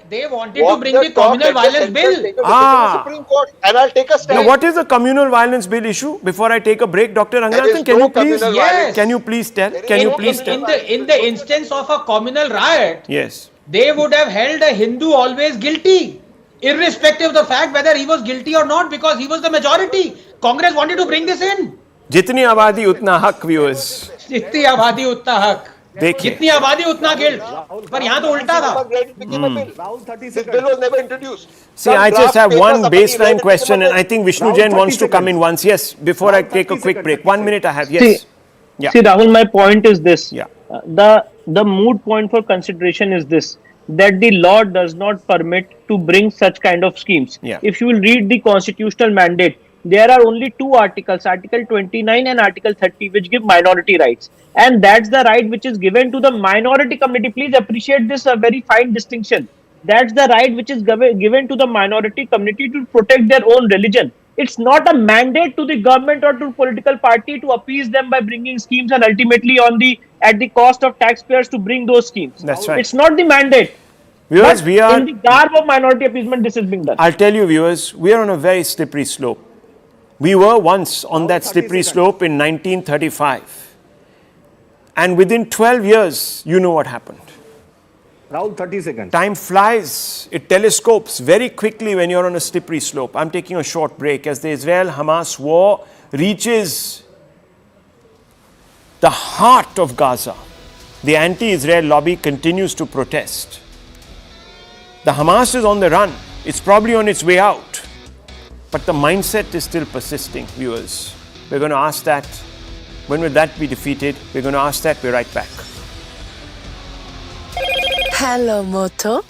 they wanted to bring the communal violence bill. Supreme Court, and I'll take a stand. Now, what is the communal violence bill issue? Before I take a break, Dr. Ranganathan, can you please tell? In the instance of a communal riot, Yes. they would have held a Hindu always guilty, irrespective of the fact whether he was guilty or not, because he was the majority. Congress wanted to bring this in. जितनी आबादी उतना हक, viewers. जितनी आबादी उतना हक. देखिए. जितनी आबादी उतना गिल्ट. पर यहाँ तो उल्टा था. This bill was never introduced. See, I just have one baseline question, and I think Vishnu Jain wants to come in once. Yes, before I take a quick break. 1 minute I have. Yes. See, Rahul, my point is this. Yeah. The moot point for consideration is this, that the law does not permit to bring such kind of schemes. Yeah. If you will read the constitutional mandate, there are only two articles, Article 29 and Article 30, which give minority rights. And that's the right which is given to the minority community. Please appreciate this a very fine distinction. That's the right which is given to the minority community to protect their own religion. It's not a mandate to the government or to political party to appease them by bringing schemes and ultimately at the cost of taxpayers to bring those schemes. That's right. It's not the mandate. Viewers, But in the garb of minority appeasement, this is being done. I'll tell you, viewers, we are on a very slippery slope. We were once on that slippery slope in 1935. And within 12 years, you know what happened. Rahul, 30 seconds. Time flies. It telescopes very quickly when you're on a slippery slope. I'm taking a short break as the Israel-Hamas war reaches the heart of Gaza. The anti-Israel lobby continues to protest. The Hamas is on the run. It's probably on its way out. But the mindset is still persisting, viewers. We're going to ask that. When will that be defeated? We're going to ask that. We're right back. Hello, Moto.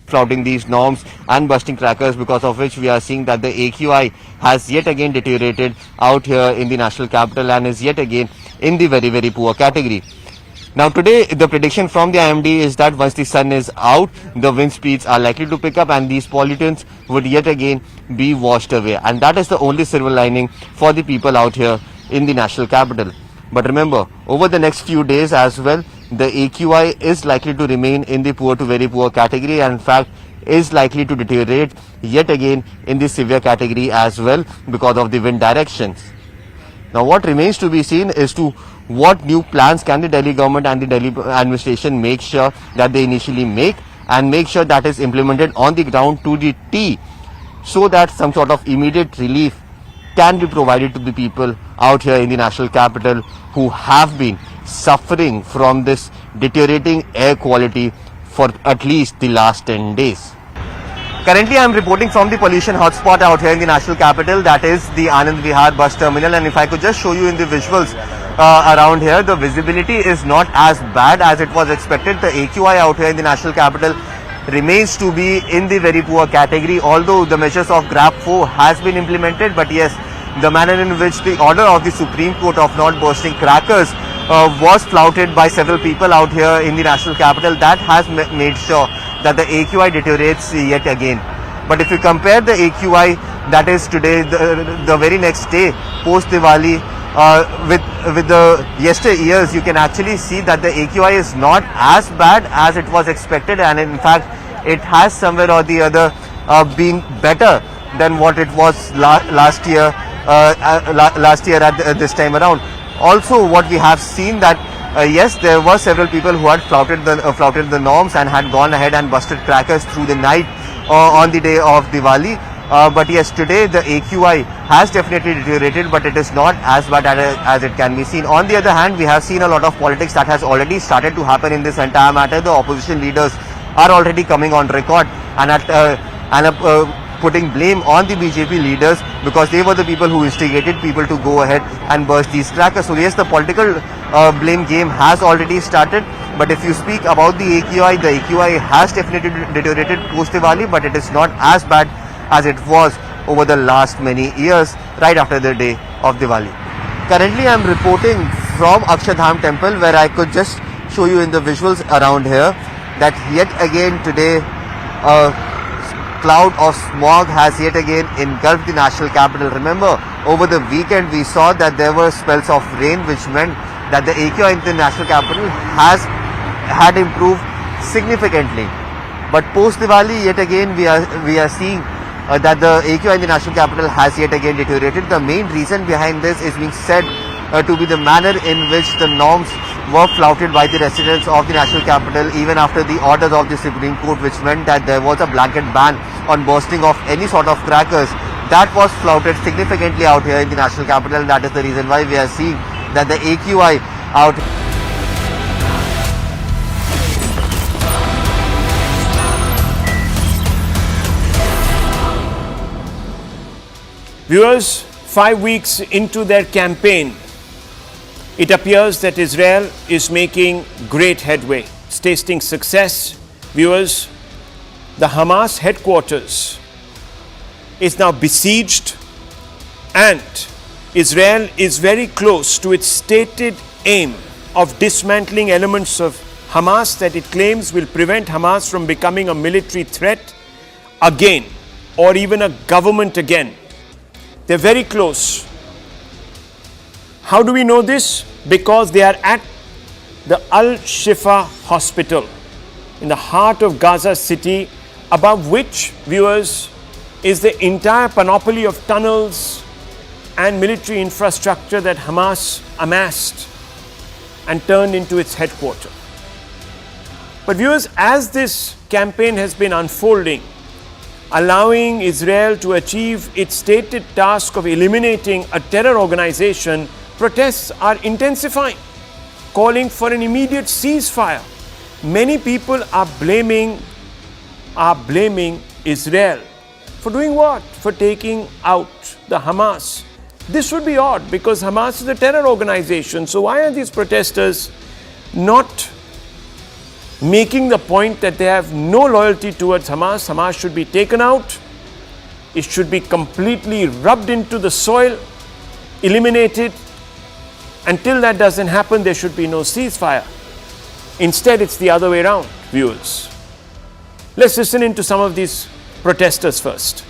Flouting these norms and busting crackers, because of which we are seeing that the AQI has yet again deteriorated out here in the national capital and is yet again in the very, very poor category. Now today, the prediction from the IMD is that once the sun is out, the wind speeds are likely to pick up and these pollutants would yet again be washed away. And that is the only silver lining for the people out here in the national capital. But remember, over the next few days as well, the AQI is likely to remain in the poor to very poor category and in fact is likely to deteriorate yet again in the severe category as well because of the wind directions. Now what remains to be seen is to what new plans can the Delhi government and the Delhi administration make sure that they initially make and make sure that is implemented on the ground to the T, so that some sort of immediate relief can be provided to the people out here in the national capital who have been suffering from this deteriorating air quality for at least the last 10 days. Currently, I am reporting from the pollution hotspot out here in the national capital, that is the Anand Vihar bus terminal. And if I could just show you in the visuals around here, the visibility is not as bad as it was expected. The AQI out here in the national capital remains to be in the very poor category, although the measures of GRAP 4 has been implemented. But yes, the manner in which the order of the Supreme Court of not bursting crackers was flouted by several people out here in the national capital, that has made sure that the AQI deteriorates yet again. But if you compare the AQI that is today, the very next day post Diwali with the yesteryears, you can actually see that the AQI is not as bad as it was expected, and in fact it has somewhere or the other been better than what it was last year at this time around. Also, what we have seen that yes, there were several people who had flouted the norms and had gone ahead and busted crackers through the night on the day of Diwali. But yes, today the AQI has definitely deteriorated, but it is not as bad as it can be seen. On the other hand, we have seen a lot of politics that has already started to happen in this entire matter. The opposition leaders are already coming on record and putting blame on the BJP leaders because they were the people who instigated people to go ahead and burst these crackers. So yes, the political blame game has already started. But if you speak about the AQI has definitely deteriorated post Diwali, but it is not as bad as it was over the last many years right after the day of Diwali. Currently I am reporting from Akshardham temple, where I could just show you in the visuals around here that yet again today cloud of smog has yet again engulfed the national capital. Remember, over the weekend we saw that there were spells of rain, which meant that the AQI in the national capital had improved significantly. But post Diwali, yet again we are seeing that the AQI in the national capital has yet again deteriorated. The main reason behind this is being said to be the manner in which the norms were flouted by the residents of the national capital even after the orders of the Supreme Court, which meant that there was a blanket ban on bursting of any sort of crackers. That was flouted significantly out here in the national capital, and that is the reason why we are seeing that the AQI out Viewers, 5 weeks into their campaign, it appears that Israel is making great headway. It's tasting success. Viewers, the Hamas headquarters is now besieged, and Israel is very close to its stated aim of dismantling elements of Hamas that it claims will prevent Hamas from becoming a military threat again, or even a government again. They're very close. How do we know this? Because they are at the Al-Shifa hospital in the heart of Gaza City, above which, viewers, is the entire panoply of tunnels and military infrastructure that Hamas amassed and turned into its headquarters. But viewers, as this campaign has been unfolding, allowing Israel to achieve its stated task of eliminating a terror organization, protests are intensifying, calling for an immediate ceasefire. Many people are blaming Israel for doing what? For taking out the Hamas. This would be odd because Hamas is a terror organization. So why are these protesters not making the point that they have no loyalty towards Hamas? Hamas should be taken out. It should be completely rubbed into the soil, eliminated. Until that doesn't happen, there should be no ceasefire. Instead, it's the other way around, viewers. Let's listen into some of these protesters first.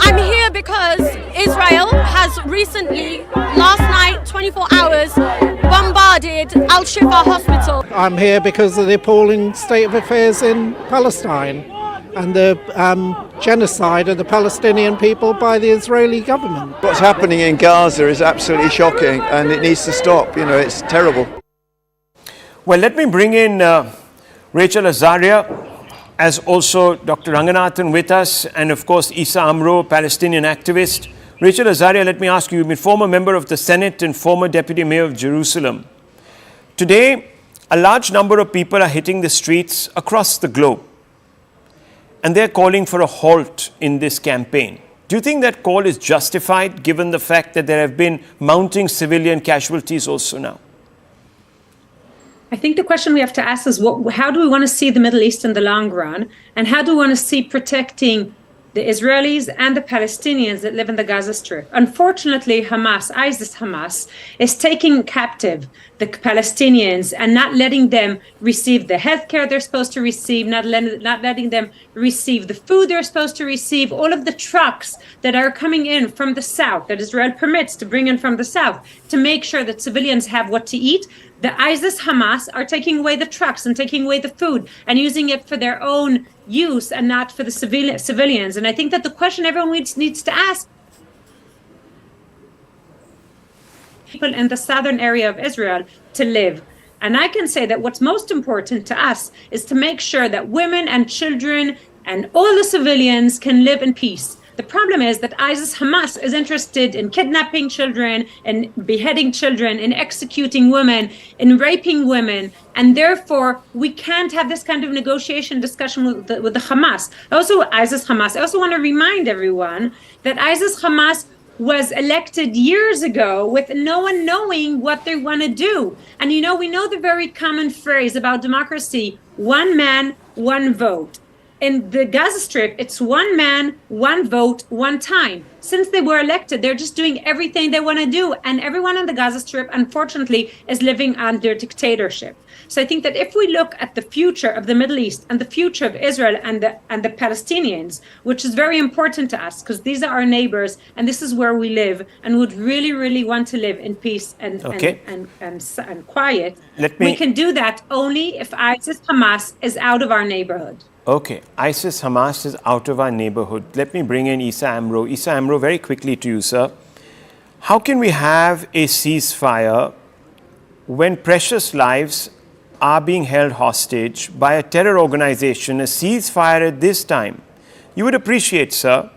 I'm here because Israel has recently, last night, 24 hours, bombarded Al-Shifa hospital. I'm here because of the appalling state of affairs in Palestine and the genocide of the Palestinian people by the Israeli government. What's happening in Gaza is absolutely shocking and it needs to stop. You know, it's terrible. Well, let me bring in Rachel Azaria, as also Dr. Ranganathan with us, and of course Isa Amro, Palestinian activist. Rachel Azaria, let me ask you, you've been former member of the Senate and former Deputy Mayor of Jerusalem. Today, a large number of people are hitting the streets across the globe, and they're calling for a halt in this campaign. Do you think that call is justified given the fact that there have been mounting civilian casualties also now? I think the question we have to ask is how do we want to see the Middle East in the long run? And how do we want to see protecting the Israelis and the Palestinians that live in the Gaza Strip? Unfortunately, ISIS Hamas, is taking captive the Palestinians and not letting them receive the healthcare they're supposed to receive, not letting them receive the food they're supposed to receive, all of the trucks that are coming in from the south, that Israel permits to bring in from the south, to make sure that civilians have what to eat. The ISIS Hamas are taking away the trucks and taking away the food and using it for their own use and not for the civilians. And I think that the question everyone needs to ask people in the southern area of Israel to live. And I can say that what's most important to us is to make sure that women and children and all the civilians can live in peace. The problem is that ISIS Hamas is interested in kidnapping children and beheading children and executing women and raping women. And therefore, we can't have this kind of negotiation discussion with the Hamas. ISIS Hamas. I also want to remind everyone that ISIS Hamas was elected years ago with no one knowing what they want to do. And we know the very common phrase about democracy, one man, one vote. In the Gaza Strip, it's one man, one vote, one time. Since they were elected, they're just doing everything they want to do. And everyone in the Gaza Strip, unfortunately, is living under dictatorship. So I think that if we look at the future of the Middle East and the future of Israel and the Palestinians, which is very important to us because these are our neighbors and this is where we live and would really, really want to live in peace and quiet, we can do that only if ISIS Hamas is out of our neighborhood. Okay, ISIS Hamas is out of our neighborhood. Let me bring in Isa Amro. Isa Amro, very quickly to you, sir. How can we have a ceasefire when precious lives are being held hostage by a terror organization? A ceasefire at this time, you would appreciate, sir,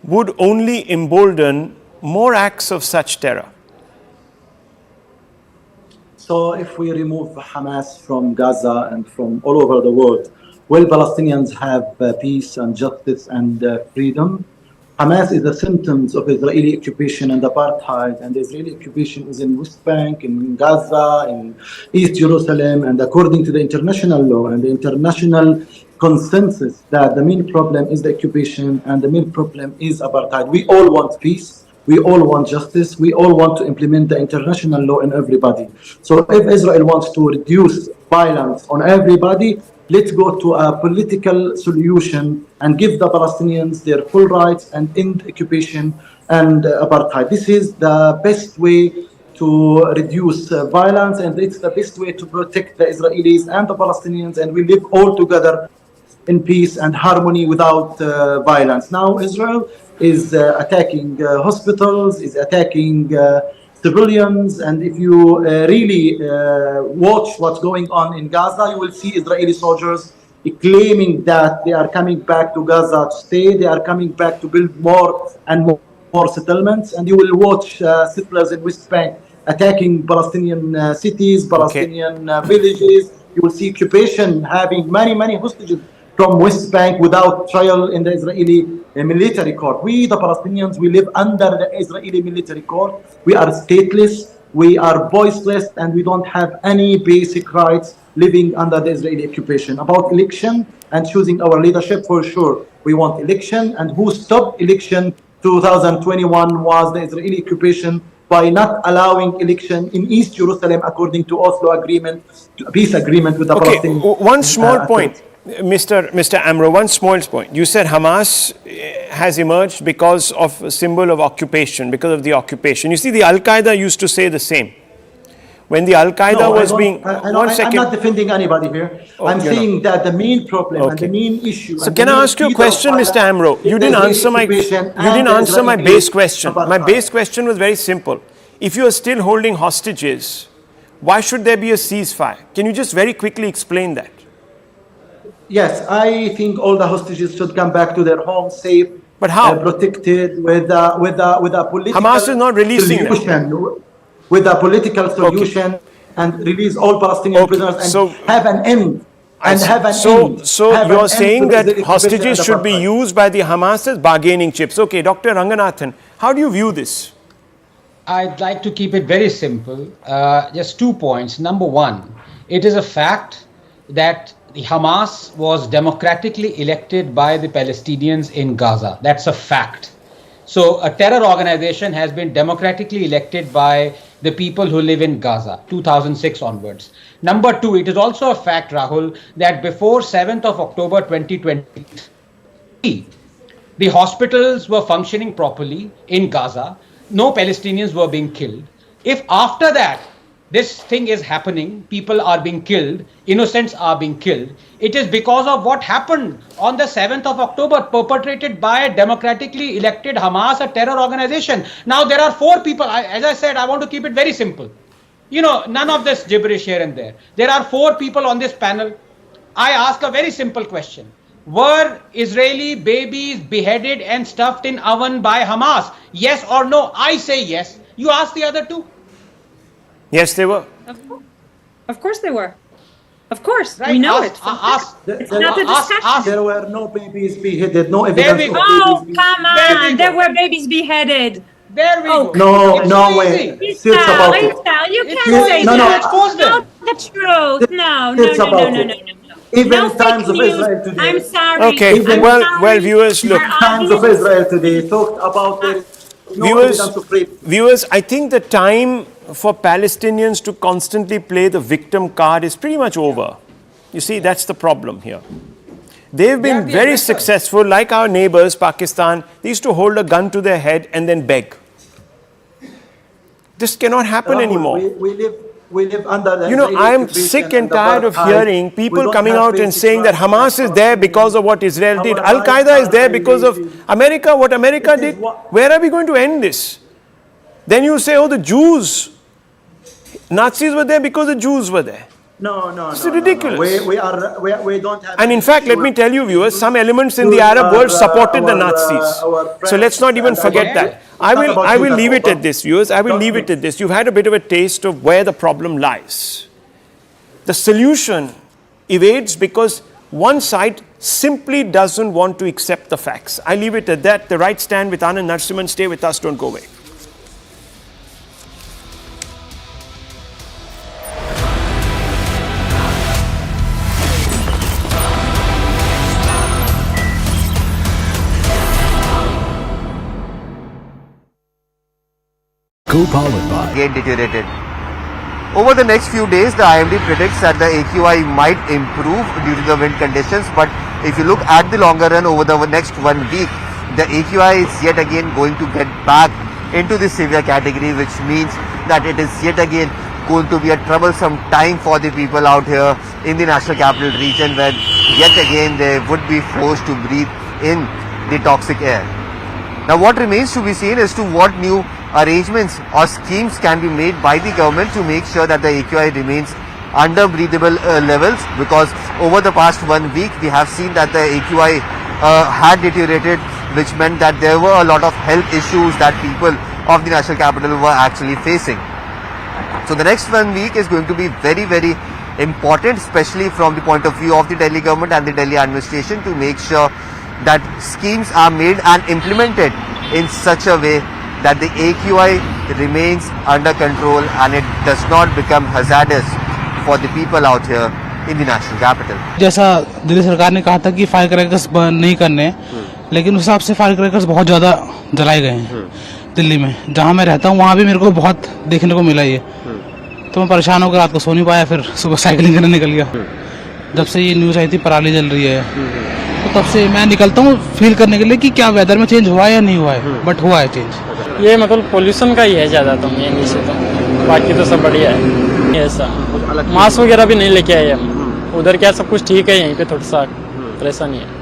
would only embolden more acts of such terror. So if we remove Hamas from Gaza and from all over the world, will Palestinians have peace and justice and freedom? Hamas is a symptom of Israeli occupation and apartheid, and the Israeli occupation is in West Bank, in Gaza, in East Jerusalem, and according to the international law and the international consensus that the main problem is the occupation and the main problem is apartheid. We all want peace. We all want justice. We all want to implement the international law in everybody. So if Israel wants to reduce violence on everybody, let's go to a political solution and give the Palestinians their full rights and end occupation and apartheid. This is the best way to reduce violence, and it's the best way to protect the Israelis and the Palestinians, and we live all together in peace and harmony without violence. Now Israel is attacking hospitals, is attacking civilians, and if you really watch what's going on in Gaza, you will see Israeli soldiers claiming that they are coming back to Gaza to stay, they are coming back to build more and more settlements, and you will watch settlers in West Bank attacking Palestinian cities, Palestinian villages. You will see occupation having many hostages from West Bank without trial in the Israeli military court. We, the Palestinians, we live under the Israeli military court. We are stateless, we are voiceless, and we don't have any basic rights living under the Israeli occupation. About election and choosing our leadership, for sure, we want election, and who stopped election 2021 was the Israeli occupation by not allowing election in East Jerusalem according to Oslo agreement, peace agreement with the Palestinians. One small point. Mr. Amro, one small point. You said Hamas has emerged because of a symbol of occupation, because of the occupation. You see, the Al-Qaeda used to say the same. When the Al-Qaeda was being... I'm not defending anybody here. I'm saying that the main problem and the main issue... So can I ask you a question, Mr. Amro? You didn't answer my base question. My base question was very simple. If you are still holding hostages, why should there be a ceasefire? Can you just very quickly explain that? Yes, I think all the hostages should come back to their homes safe, but how? Protected with a political Hamas is not releasing solution, them. With a political solution, and release all Palestinian prisoners and have an end. So you're saying that hostages should be used by the Hamas as bargaining chips. Okay, Dr. Ranganathan, how do you view this? I'd like to keep it very simple. Just 2 points. Number one, it is a fact that the Hamas was democratically elected by the Palestinians in Gaza. That's a fact. So a terror organization has been democratically elected by the people who live in Gaza, 2006 onwards. Number two, it is also a fact, Rahul, that before 7th of October 2023, the hospitals were functioning properly in Gaza. No Palestinians were being killed. If after that, this thing is happening, people are being killed, innocents are being killed, it is because of what happened on the 7th of October, perpetrated by a democratically elected Hamas, a terror organization. Now there are 4 people, as I said, I want to keep it very simple. You know, none of this gibberish here and there. There are 4 people on this panel. I ask a very simple question. Were Israeli babies beheaded and stuffed in oven by Hamas? Yes or no? I say yes. You ask the other 2. Yes, they were. Of course they were. Of course, right. We know it. It's not a discussion. There were no babies beheaded, no evidence of babies beheaded. Come on, there were babies beheaded. There we go. No way. You can't say that. No, the truth. No. Even Times of Israel today. I'm sorry. Okay, well, viewers, look. Times of Israel today talked about the Viewers, I think the time for Palestinians to constantly play the victim card is pretty much over. You see, that's the problem here. They've been very successful, like our neighbors, Pakistan. They used to hold a gun to their head and then beg. This cannot happen anymore. We live under the... You know, I am sick and tired of hearing people coming out and saying that Hamas is there because of what Israel did. Al-Qaeda is there because of America, what America did. Where are we going to end this? Then you say, oh, the Jews. Nazis were there because the Jews were there. It's ridiculous. We don't have. And in fact, let me tell you, viewers, some elements in the Arab world supported the Nazis. So let's not even forget that. I will leave it at this, viewers. I will leave it at this. You've had a bit of a taste of where the problem lies. The solution evades because one side simply doesn't want to accept the facts. I leave it at that. The Right Stand with Anand Narasimhan. Stay with us. Don't go away. Co-powered by Again deteriorated. Over the next few days, the IMD predicts that the AQI might improve due to the wind conditions, but if you look at the longer run over the next 1 week, the AQI is yet again going to get back into the severe category, which means that it is yet again going to be a troublesome time for the people out here in the National Capital Region, where yet again they would be forced to breathe in the toxic air. Now what remains to be seen as to what new arrangements or schemes can be made by the government to make sure that the AQI remains under breathable levels, because over the past 1 week we have seen that the AQI had deteriorated, which meant that there were a lot of health issues that people of the national capital were actually facing. So the next 1 week is going to be very, very important, especially from the point of view of the Delhi government and the Delhi administration, to make sure that schemes are made and implemented in such a way that the AQI remains under control and it does not become hazardous for the people out here in the national capital. जैसा दिल्ली सरकार ने कहा था कि fire crackers burn नहीं करने, लेकिन उस हिसाब से फायर क्रैकर्स बहुत ज़्यादा जलाए गए हैं दिल्ली में। जहाँ मैं रहता हूँ वहाँ भी मेरे को बहुत देखने को मिला ये, तो मैं परेशान होकर रात को सो नहीं पाया, फिर सुबह साइकिलिंग करने निकल गया। जब से ये न्यूज़ आई थी पराली जल रही है, तो तब से मैं निकलता हूँ फील करने के लिए कि क्या वेदर में चेंज हुआ है या नहीं हुआ है, बट हुआ है चेंज। ये मतलब पोल्यूशन का ही है ज़्यादा, तो यहीं से तो बाकी तो सब बढ़िया है। ऐसा मास्क वगैरह भी नहीं लेके आए हम, उधर क्या सब कुछ ठीक है, यहीं पे थोड़ा सा परेशानी है।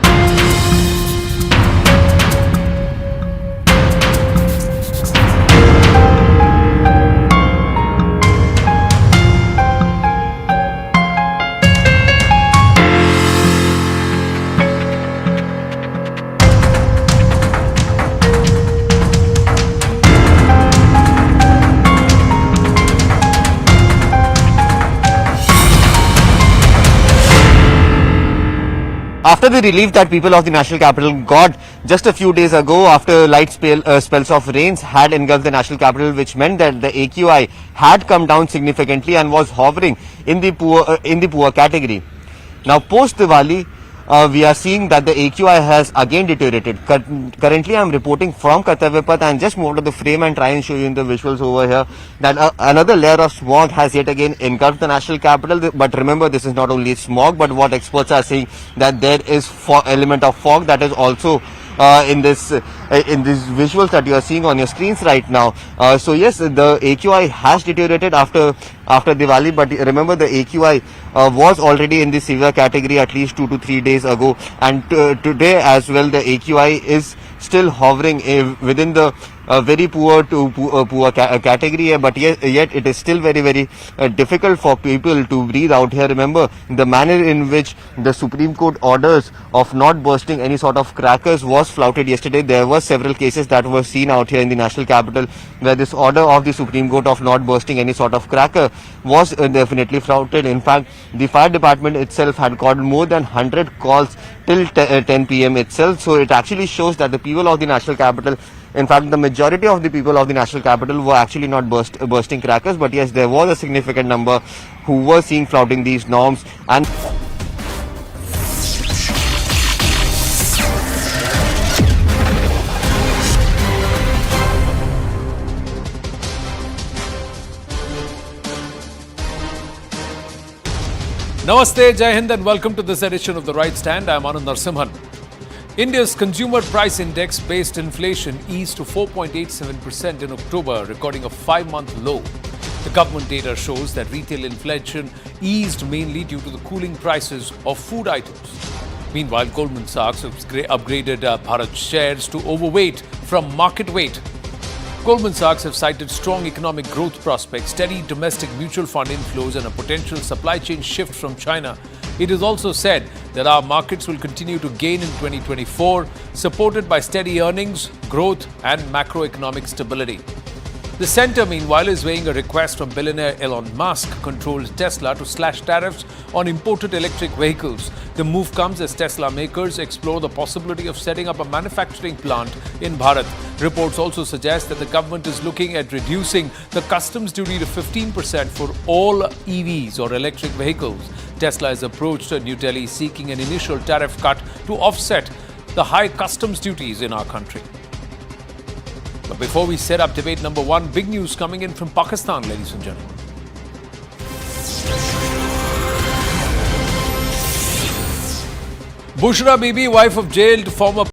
After the relief that people of the national capital got just a few days ago, after light spells of rains had engulfed the national capital, which meant that the AQI had come down significantly and was hovering in the poor category. Now post Diwali, we are seeing that the AQI has again deteriorated. Currently I am reporting from Kartavyapath and just move to the frame and try and show you in the visuals over here that another layer of smog has yet again engulfed the national capital. But remember, this is not only smog, but what experts are saying that there is element of fog that is also in these visuals that you are seeing on your screens right now. So yes, the AQI has deteriorated after Diwali, but remember the AQI was already in the severe category at least 2 to 3 days ago, and today as well the AQI is still hovering within the very poor to poor category, but yet it is still very, very difficult for people to breathe out here. Remember the manner in which the Supreme Court orders of not bursting any sort of crackers was flouted yesterday. There were several cases that were seen out here in the national capital where this order of the Supreme Court of not bursting any sort of cracker was definitely flouted. In fact, the fire department itself had got more than 100 calls till 10 p.m. itself. So it actually shows that the people of the national capital, in fact the majority of the people of the national capital, were actually not bursting crackers, but yes, there was a significant number who were seen flouting these norms. And Namaste, Jai Hind, and welcome to this edition of The Right Stand. I am Anand Narasimhan. India's consumer price index-based inflation eased to 4.87% in October, recording a 5-month low. The government data shows that retail inflation eased mainly due to the cooling prices of food items. Meanwhile, Goldman Sachs upgraded Bharat shares to overweight from market weight. Goldman Sachs have cited strong economic growth prospects, steady domestic mutual fund inflows, and a potential supply chain shift from China. It is also said that our markets will continue to gain in 2024, supported by steady earnings, growth, and macroeconomic stability. The centre, meanwhile, is weighing a request from billionaire Elon Musk-controlled Tesla to slash tariffs on imported electric vehicles. The move comes as Tesla makers explore the possibility of setting up a manufacturing plant in Bharat. Reports also suggest that the government is looking at reducing the customs duty to 15% for all EVs or electric vehicles. Tesla has approached New Delhi seeking an initial tariff cut to offset the high customs duties in our country. But before we set up debate number one, big news coming in from Pakistan, ladies and gentlemen. Bushra Bibi, wife of jailed former